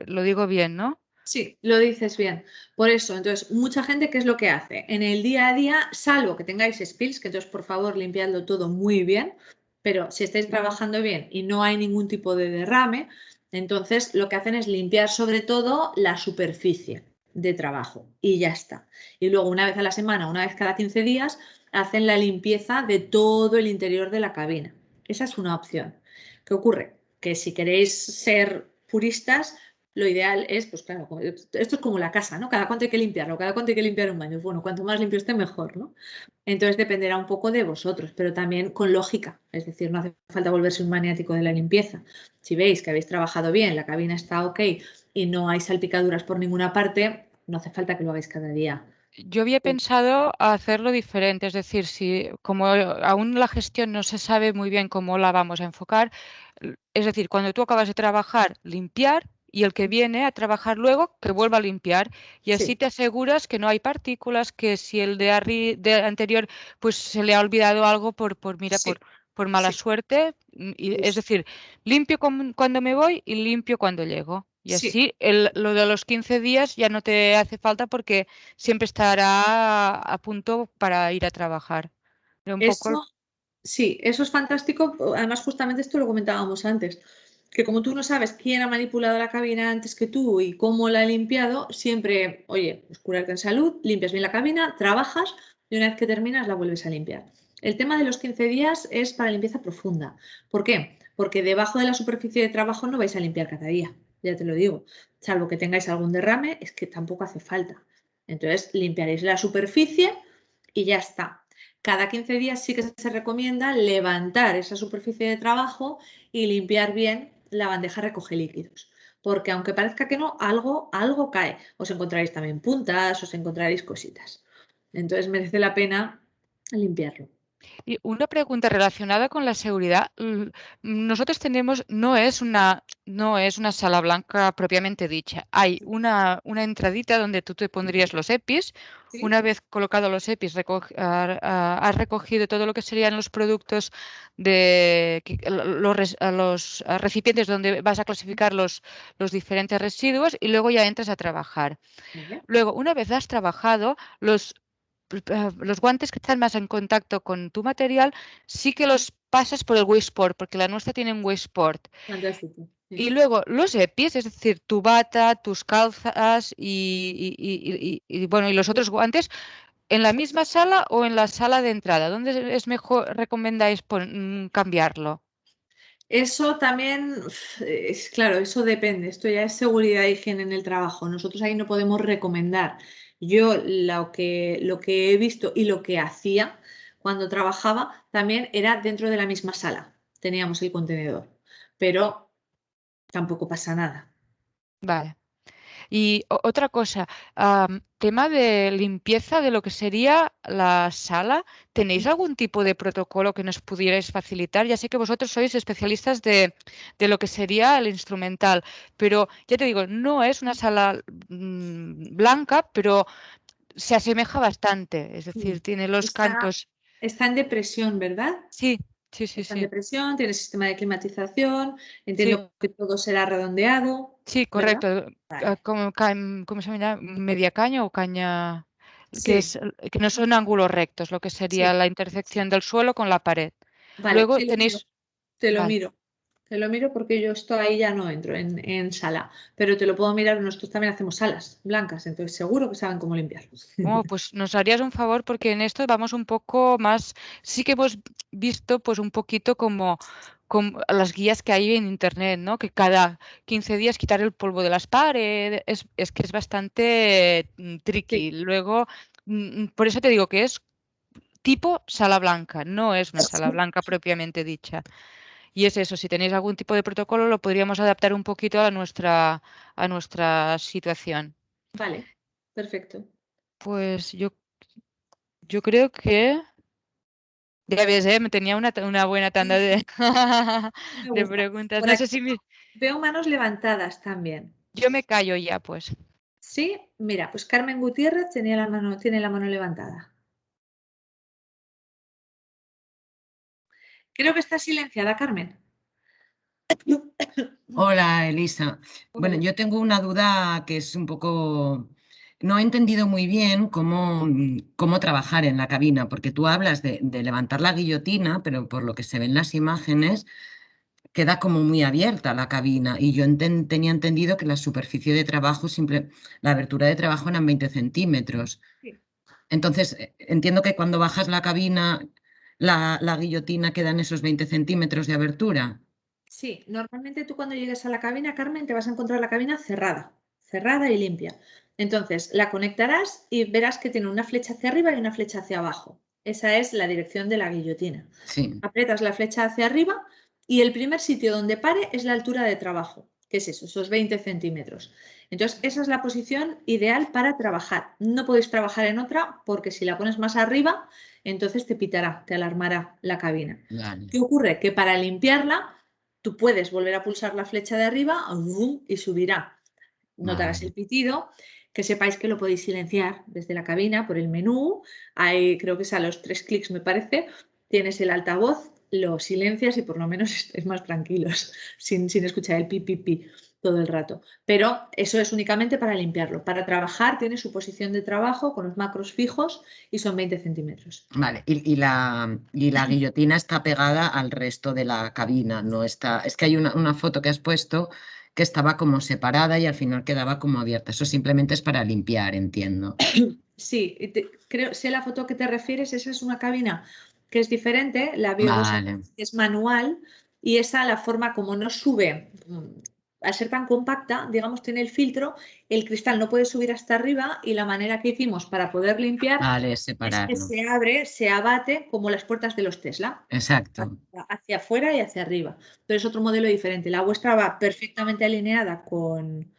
lo digo bien, ¿no? sí, lo dices bien. Por eso, entonces, mucha gente, ¿qué es lo que hace? En el día a día, salvo que tengáis spills, que entonces, por favor, limpiadlo todo muy bien, pero si estáis trabajando bien y no hay ningún tipo de derrame, Entonces, lo que hacen es limpiar sobre todo la superficie de trabajo y ya está. Y luego, una vez a la semana, una vez cada 15 días, hacen la limpieza de todo el interior de la cabina. Esa es una opción. ¿Qué ocurre? Que si queréis ser puristas, lo ideal es, pues claro, esto es como la casa, ¿no? Cada cuánto hay que limpiarlo, cada cuánto hay que limpiar un baño. Bueno, cuanto más limpio esté, mejor, ¿no? Entonces dependerá un poco de vosotros, pero también con lógica. Es decir, no hace falta volverse un maniático de la limpieza. Si veis que habéis trabajado bien, la cabina está ok y no hay salpicaduras por ninguna parte, no hace falta que lo hagáis cada día. Yo había pensado hacerlo diferente, es decir, si como aún la gestión no se sabe muy bien cómo la vamos a enfocar, es decir, cuando tú acabas de trabajar, limpiar y el que viene a trabajar luego que vuelva a limpiar y así Sí, te aseguras que no hay partículas, que si el de anterior pues se le ha olvidado algo mira, sí, por mala sí, suerte, es decir, limpio cuando me voy y limpio cuando llego. Y sí. así lo de los 15 días ya no te hace falta porque siempre estará a punto para ir a trabajar. Pero un poco Eso, sí, eso es fantástico. Además, justamente esto lo comentábamos antes, que como tú no sabes quién ha manipulado la cabina antes que tú y cómo la ha limpiado, siempre, oye, pues curarte en salud, limpias bien la cabina, trabajas y una vez que terminas la vuelves a limpiar. El tema de los 15 días es para limpieza profunda. ¿Por qué? Porque debajo de la superficie de trabajo no vais a limpiar cada día, ya te lo digo. Salvo que tengáis algún derrame, es que tampoco hace falta. Entonces, limpiaréis la superficie y ya está. Cada 15 días sí que se recomienda levantar esa superficie de trabajo y limpiar bien la bandeja recoge líquidos. Porque aunque parezca que no, algo cae. Os encontraréis también puntas, os encontraréis cositas. Entonces merece la pena limpiarlo. Y una pregunta relacionada con la seguridad. Nosotros tenemos, no es una sala blanca propiamente dicha. Hay una entradita donde tú te pondrías los EPIs. ¿Sí? Una vez colocados los EPIs, has recogido todo lo que serían los productos los recipientes donde vas a clasificar los diferentes residuos y luego ya entras a trabajar. ¿Vale? Luego, una vez has trabajado, los guantes que están más en contacto con tu material, sí que los pasas por el Wasteport, porque la nuestra tiene un Wasteport. Fantástico. Y Sí. luego los EPIs, es decir, tu bata, tus calzas bueno, y los otros guantes, ¿en la misma sala o en la sala de entrada? ¿Dónde es mejor, recomendáis cambiarlo? Eso también, es claro, eso depende. Esto ya es seguridad e higiene en el trabajo. Nosotros ahí no podemos recomendar. Yo lo que he visto y lo que hacía cuando trabajaba también era dentro de la misma sala. Teníamos el contenedor, pero tampoco pasa nada. Vale. Y otra cosa, tema de limpieza de lo que sería la sala, ¿tenéis algún tipo de protocolo que nos pudierais facilitar? Ya sé que vosotros sois especialistas de lo que sería el instrumental, pero ya te digo, no es una sala blanca, pero se asemeja bastante, es Mm. decir, tiene los Está, cantos. está en depresión, ¿verdad? Sí, sí, sí, Está en sí, depresión, tiene sistema de climatización, sí. entiendo que todo será redondeado, Sí, ¿verdad? correcto. Vale. ¿Cómo se llama? ¿Media caña o caña? Sí, Que no son ángulos rectos, lo que sería sí. la intersección del suelo con la pared. Vale, Luego te lo miro. tenéis, Te lo vale, miro. Te lo miro porque yo esto ahí ya no entro en sala, pero te lo puedo mirar. Nosotros también hacemos salas blancas, entonces seguro que saben cómo limpiarlos. oh, pues nos harías un favor porque en esto vamos un poco más, sí que hemos visto pues un poquito como las guías que hay en internet, ¿no? Que cada 15 días quitar el polvo de las paredes, es que es bastante Sí, tricky. Luego, por eso te digo que es tipo sala blanca, no es una sala blanca propiamente dicha. Y es eso, si tenéis algún tipo de protocolo, lo podríamos adaptar un poquito a nuestra situación. vale, perfecto. Pues yo creo que, ya ves, me tenía una buena tanda Me de gusta. preguntas. Por No aquí sé si veo manos levantadas también. yo me callo ya, pues. Sí, mira, pues Carmen Gutiérrez tiene la mano levantada. Creo que está silenciada, Carmen. Hola, Elisa. Bueno, Hola. yo tengo una duda que es un poco... No he entendido muy bien cómo trabajar en la cabina, porque tú hablas de levantar la guillotina, pero por lo que se ven las imágenes, queda como muy abierta la cabina y yo tenía entendido que la superficie de trabajo, la abertura de trabajo eran 20 centímetros. Sí. Entonces, entiendo que cuando bajas la cabina, la guillotina queda en esos 20 centímetros de abertura. Sí, normalmente tú cuando llegues a la cabina, Carmen, te vas a encontrar la cabina cerrada y limpia. Entonces, la conectarás y verás que tiene una flecha hacia arriba y una flecha hacia abajo. Esa es la dirección de la guillotina. Sí, Aprietas la flecha hacia arriba y el primer sitio donde pare es la altura de trabajo, que es eso, esos 20 centímetros. Entonces, esa es la posición ideal para trabajar. No podéis trabajar en otra porque si la pones más arriba, entonces te pitará, te alarmará la cabina. vale. ¿Qué ocurre? Que para limpiarla, tú puedes volver a pulsar la flecha de arriba y subirá. Notarás Vale. el pitido, que sepáis que lo podéis silenciar desde la cabina por el menú. Hay, creo que es a los 3 clics, me parece. Tienes el altavoz, lo silencias y por lo menos estáis más tranquilos, sin escuchar el pi, pi, pi todo el rato. Pero eso es únicamente para limpiarlo. Para trabajar tiene su posición de trabajo con los macros fijos y son 20 centímetros. Vale, y la guillotina está pegada al resto de la cabina, no está. Es que hay una foto que has puesto que estaba como separada y al final quedaba como abierta. Eso simplemente es para limpiar, entiendo. Sí, creo, sé la foto que te refieres, esa es una cabina que es diferente, la Bio2 Vale, es manual y esa la forma como no sube, al ser tan compacta, digamos, tiene el filtro, el cristal no puede subir hasta arriba y la manera que hicimos para poder limpiar vale, es que separarlo. se abre, se abate como las puertas de los Tesla, Exacto. hacia afuera y hacia arriba, pero es otro modelo diferente. La vuestra va perfectamente alineada con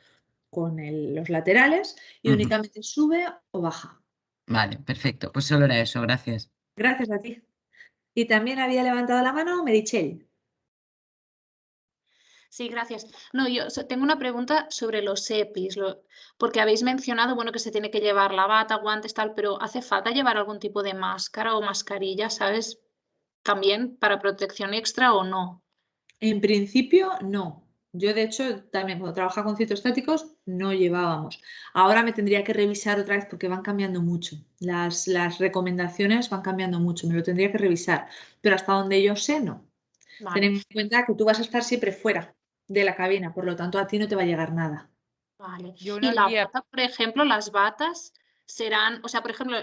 los laterales y Ujú. únicamente sube o baja. Vale, perfecto. Pues solo era eso, gracias. Gracias a ti. Y también había levantado la mano Merichel. Sí, gracias. No, yo tengo una pregunta sobre los EPIs, porque habéis mencionado, bueno, que se tiene que llevar la bata, guantes, tal, pero ¿hace falta llevar algún tipo de máscara o mascarilla, sabes? También para protección extra o no. En principio, no. Yo, de hecho, también cuando trabajaba con citostáticos no llevábamos. Ahora me tendría que revisar otra vez porque van cambiando mucho. Las recomendaciones van cambiando mucho. Me lo tendría que revisar. Pero hasta donde yo sé, no. Ten Vale, en cuenta que tú vas a estar siempre fuera de la cabina, por lo tanto a ti no te va a llegar nada. vale. Yo Y una la guía, bata, por ejemplo, las batas serán, o sea, por ejemplo,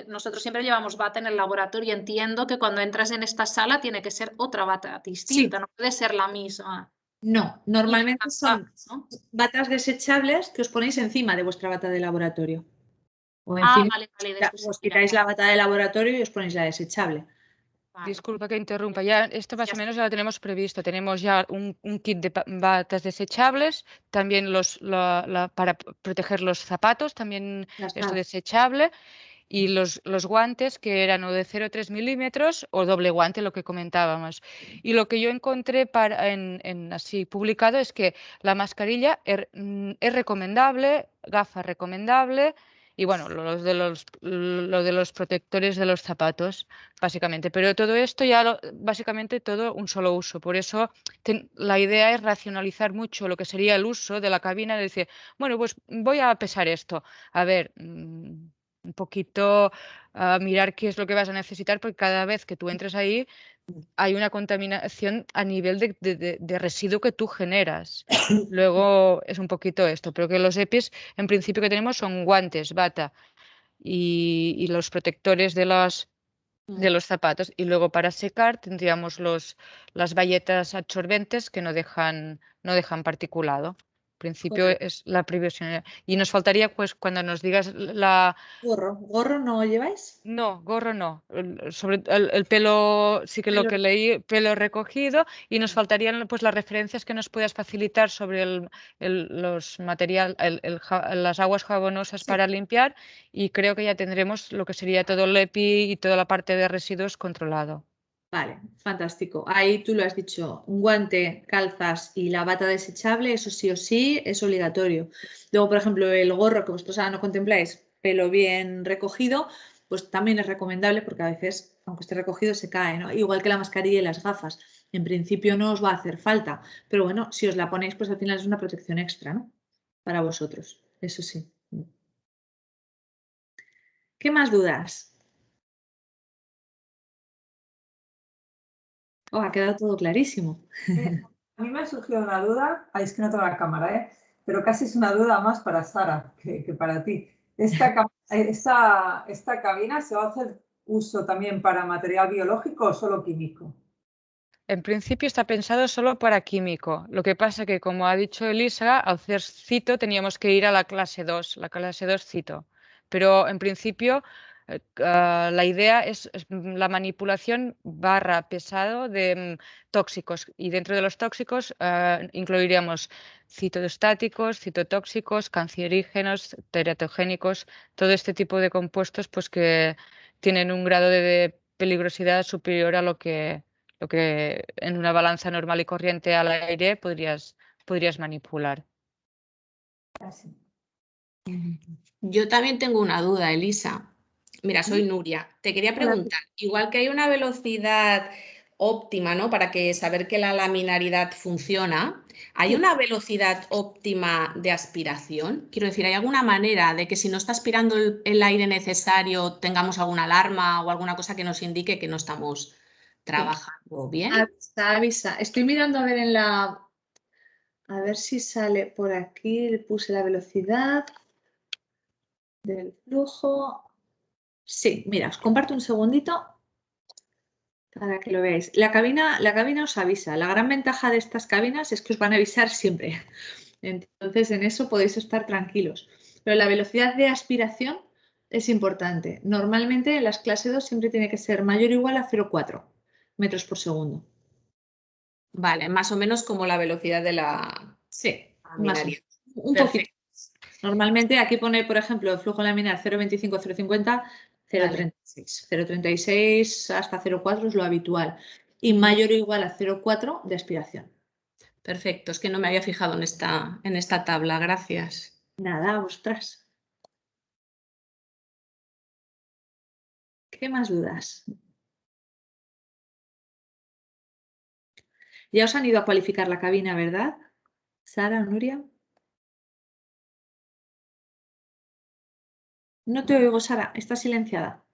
nosotros siempre llevamos bata en el laboratorio. Entiendo que cuando entras en esta sala tiene que ser otra bata Sí, distinta, no puede ser la misma. no. Y las Normalmente son gafas, ¿no? batas desechables que os ponéis encima de vuestra bata de laboratorio. O Ah, encima vale, vale, después se os tira. quitáis la bata de laboratorio y os ponéis la desechable. Vale. disculpa que interrumpa, ya esto más Ya o está. menos ya lo tenemos previsto. Tenemos ya un kit de batas desechables, también para proteger los zapatos, también Ya esto está. desechable. Y los guantes que eran o de 0,3 milímetros o doble guante, lo que comentábamos. Y lo que yo encontré así publicado es que la mascarilla es recomendable, gafas recomendable y bueno, lo de los protectores de los zapatos, básicamente. Pero todo esto ya, básicamente todo un solo uso. Por eso la idea es racionalizar mucho lo que sería el uso de la cabina, de decir, bueno, pues voy a pesar esto. A ver, un poquito a mirar qué es lo que vas a necesitar, porque cada vez que tú entres ahí hay una contaminación a nivel de residuo que tú generas. Luego es un poquito esto, pero que los EPIs en principio que tenemos son guantes, bata y los protectores de los zapatos. Y luego para secar tendríamos las bayetas absorbentes que no dejan particulado. En principio Correcto. es la previsión. Y nos faltaría, pues, cuando nos digas la... Gorro. ¿Gorro no lleváis? No, gorro no. Sobre el pelo, sí que lo Pelo- que leí, pelo recogido. Y nos faltarían, pues, las referencias que nos puedas facilitar sobre los material, las aguas jabonosas Sí. para limpiar. Y creo que ya tendremos lo que sería todo el EPI y toda la parte de residuos controlado. Vale, fantástico. Ahí tú lo has dicho, un guante, calzas y la bata desechable, eso sí o sí es obligatorio. Luego, por ejemplo, el gorro que vosotros ahora no contempláis, pelo bien recogido, pues también es recomendable porque a veces, aunque esté recogido, se cae, ¿no? Igual que la mascarilla y las gafas. En principio no os va a hacer falta, pero bueno, si os la ponéis, pues al final es una protección extra, ¿no? Para vosotros, eso sí. ¿Qué más dudas? Oh, ha quedado todo clarísimo. mí me ha surgido una duda, es que no tengo la cámara, pero casi es una duda más para Sara que para ti. ¿Esta cabina se va a hacer uso también para material biológico o solo químico? En principio está pensado solo para químico. Lo que pasa que, como ha dicho Elisa, al hacer cito teníamos que ir a la clase 2 cito. Pero en principio la idea es la manipulación barra pesado de tóxicos. Y dentro de los tóxicos incluiríamos citostáticos, citotóxicos, cancerígenos, teratogénicos, todo este tipo de compuestos pues, que tienen un grado de peligrosidad superior a lo que en una balanza normal y corriente al aire podrías manipular. Yo también tengo una duda, Elisa. Mira, soy Nuria. Te quería preguntar, igual que hay una velocidad óptima, ¿no? Para saber que la laminaridad funciona, ¿hay una velocidad óptima de aspiración? Quiero decir, ¿hay alguna manera de que si no está aspirando el aire necesario tengamos alguna alarma o alguna cosa que nos indique que no estamos trabajando bien? Avisa. Estoy mirando a ver a ver si sale por aquí. Le puse la velocidad del flujo. Sí, mira, os comparto un segundito para que lo veáis. La cabina os avisa. La gran ventaja de estas cabinas es que os van a avisar siempre. Entonces, en eso podéis estar tranquilos. Pero la velocidad de aspiración es importante. Normalmente en las clase 2 siempre tiene que ser mayor o igual a 0,4 metros por segundo. Vale, más o menos como la velocidad de la laminaria. Un poquito. Normalmente aquí pone, por ejemplo, el flujo laminar 0,25, 0,50, 0,36. 0,36 hasta 0,4 es lo habitual. Y mayor o igual a 0,4 de aspiración. Perfecto, es que no me había fijado en esta tabla, gracias. Nada, ostras. ¿Qué más dudas? Ya os han ido a cualificar la cabina, ¿verdad? Sara, Nuria. No te oigo, Sara, está silenciada.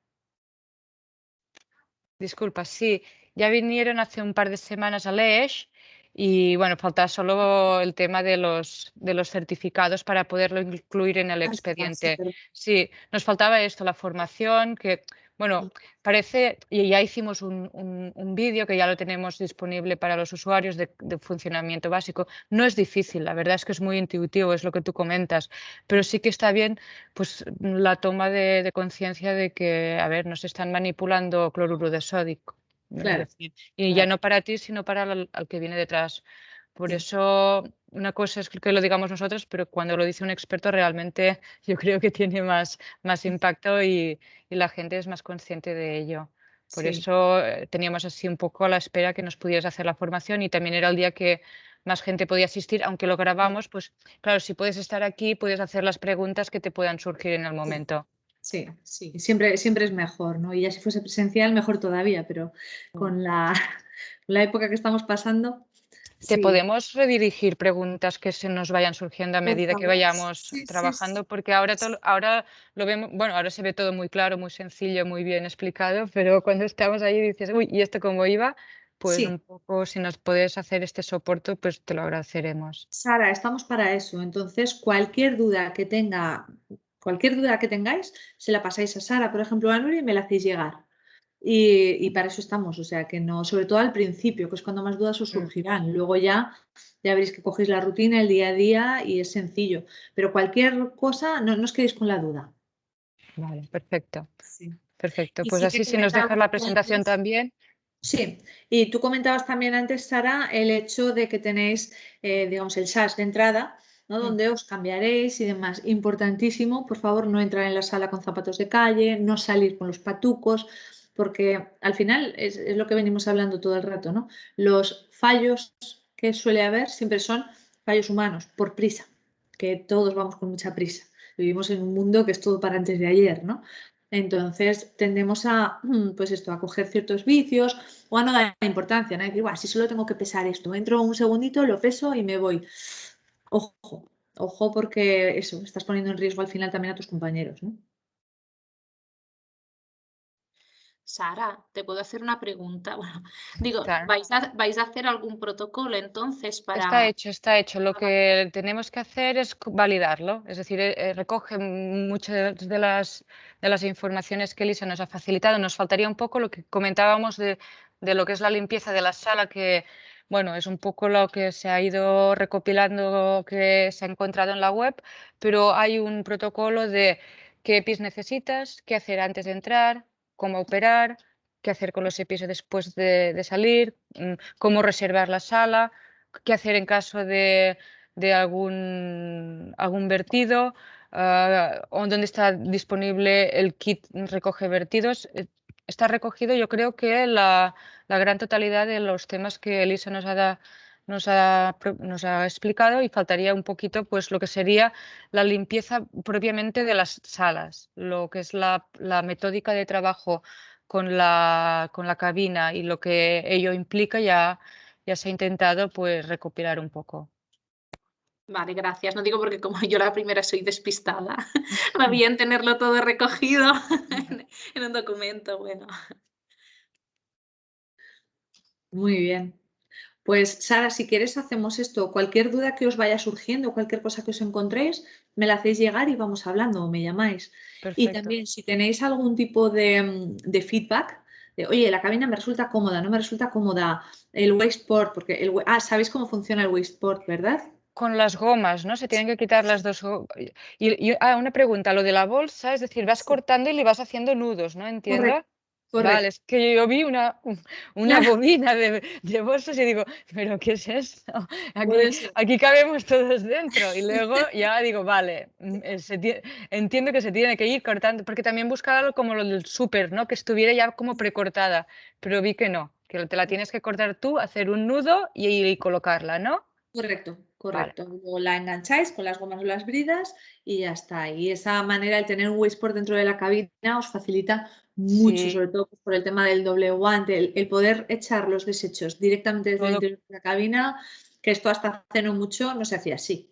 Disculpa, sí, ya vinieron hace un par de semanas a Leix y bueno, falta solo el tema de los certificados para poderlo incluir en el expediente. Sí, nos faltaba esto, la formación, que bueno, parece, y ya hicimos un vídeo que ya lo tenemos disponible para los usuarios de funcionamiento básico. No es difícil, la verdad es que es muy intuitivo, es lo que tú comentas, pero sí que está bien pues la toma de conciencia de que, a ver, nos están manipulando cloruro de sódico. Claro, Decir, y ya no para ti, sino para el que viene detrás. Por eso, una cosa es que lo digamos nosotros, pero cuando lo dice un experto realmente yo creo que tiene más impacto y la gente es más consciente de ello. Por eso teníamos así un poco a la espera que nos pudieras hacer la formación y también era el día que más gente podía asistir, aunque lo grabamos, pues claro, si puedes estar aquí, puedes hacer las preguntas que te puedan surgir en el momento. Sí, siempre es mejor, ¿no? Y ya si fuese presencial, mejor todavía, pero con la época que estamos pasando. Te podemos redirigir preguntas que se nos vayan surgiendo a medida que vayamos trabajando, porque ahora lo vemos, bueno, ahora se ve todo muy claro, muy sencillo, muy bien explicado, pero cuando estamos ahí dices, uy, ¿y esto cómo iba? Pues un poco, si nos puedes hacer este soporte, pues te lo agradeceremos. Sara, estamos para eso. Entonces, cualquier duda que tengáis, se la pasáis a Sara, por ejemplo, a Nuria, y me la hacéis llegar. Y para eso estamos, o sea que no, sobre todo al principio, que es cuando más dudas os surgirán. Luego ya veréis que cogéis la rutina, el día a día y es sencillo. Pero cualquier cosa, no os quedéis con la duda. Vale, perfecto. Sí. Perfecto. Y Pues sí así que si nos dejas la presentación también. Sí, y tú comentabas también antes, Sara, el hecho de que tenéis, digamos, el SAS de entrada, ¿no? Donde os cambiaréis y demás. Importantísimo, por favor, no entrar en la sala con zapatos de calle, no salir con los patucos, porque al final es lo que venimos hablando todo el rato, ¿no? Los fallos que suele haber siempre son fallos humanos, por prisa, que todos vamos con mucha prisa. Vivimos en un mundo que es todo para antes de ayer, ¿no? Entonces tendemos a, pues esto, a coger ciertos vicios o a no dar importancia, ¿no? Decir, si solo tengo que pesar esto, entro un segundito, lo peso y me voy. Ojo, porque eso, estás poniendo en riesgo al final también a tus compañeros, ¿no? Sara, ¿te puedo hacer una pregunta? Bueno, digo, Claro. ¿vais a hacer algún protocolo entonces Está para... hecho, está hecho. Lo que tenemos que hacer es validarlo. Es decir, recoge muchas de las informaciones que Elisa nos ha facilitado. Nos faltaría un poco lo que comentábamos de lo que es la limpieza de la sala, que bueno, es un poco lo que se ha ido recopilando, que se ha encontrado en la web, pero hay un protocolo de qué EPIs necesitas, qué hacer antes de entrar, cómo operar, qué hacer con los EPIs después de salir, cómo reservar la sala, qué hacer en caso de algún vertido, o dónde está disponible el kit recoge vertidos. Está recogido, yo creo que la gran totalidad de los temas que Elisa nos ha explicado, y faltaría un poquito pues lo que sería la limpieza propiamente de las salas, lo que es la metódica de trabajo con la cabina y lo que ello implica ya se ha intentado pues recopilar un poco. Vale, gracias. No digo porque como yo la primera soy despistada, va bien tenerlo todo recogido en un documento. Bueno. Muy bien. Pues Sara, si quieres hacemos esto. Cualquier duda que os vaya surgiendo, cualquier cosa que os encontréis, me la hacéis llegar y vamos hablando o me llamáis. Y Perfecto. también si tenéis algún tipo de feedback, de oye, la cabina me resulta cómoda, no me resulta cómoda, el wasteboard, porque sabéis cómo funciona el wasteboard, ¿verdad? Con las gomas, ¿no? Se tienen que quitar las dos. Una pregunta, lo de la bolsa, es decir, vas Sí. cortando y le vas haciendo nudos, ¿no? Entiendo. Correcto. Vale, es que yo vi una bobina de bolsas y digo, ¿pero qué es esto? Puede ser. Aquí cabemos todos dentro. Y luego ya digo, vale, entiendo que se tiene que ir cortando, porque también buscaba algo como lo del súper, ¿no? Que estuviera ya como precortada, pero vi que no, que te la tienes que cortar tú, hacer un nudo y colocarla, ¿no? Correcto, Vale. correcto. Luego la engancháis con las gomas o las bridas y ya está. Y esa manera, el tener un wasteboard dentro de la cabina os facilita mucho, Sí, sobre todo pues, por el tema del doble guante, el poder echar los desechos directamente desde el todo. interior de la cabina, que esto hasta hace no mucho no se hacía así.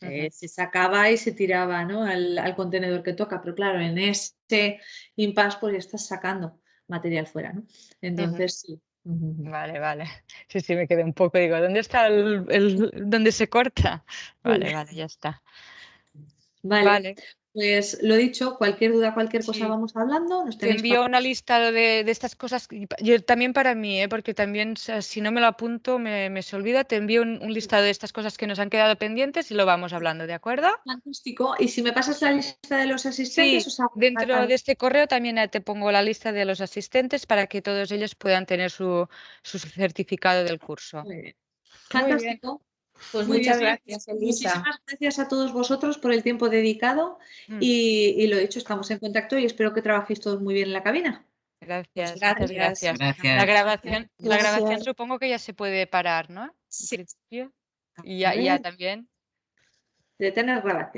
Ujú. Se sacaba y se tiraba, ¿no? al contenedor que toca, pero claro, en ese impasse pues ya estás sacando material fuera, ¿no? Ujú. Entonces sí. Ujú. Vale, vale. Sí, me quedé un poco, digo, ¿dónde está dónde se corta? Vale, ya está. Vale, Vale, pues lo dicho, cualquier duda, cualquier cosa sí. vamos hablando, nos Te tenéis envío una lista de estas cosas, yo, también para mí, porque también si no me lo apunto me se olvida. Te envío un listado de estas cosas que nos han quedado pendientes y lo vamos hablando, ¿de acuerdo? fantástico. Y si me pasas la lista de los asistentes, Sí, os hago dentro de este correo también te pongo la lista de los asistentes para que todos ellos puedan tener su certificado del curso. Muy bien. Muy bien. Fantástico. Pues Muy bien, muchas oye, gracias, pues Elisa. muchísimas gracias a todos vosotros por el tiempo dedicado Mm, y lo dicho, estamos en contacto y espero que trabajéis todos muy bien en la cabina. Pues Gracias, muchas gracias. gracias. Gracias. La grabación Gracias. supongo que ya se puede parar, ¿no? En Sí. principio. A Y ya ver, también. detener grabación.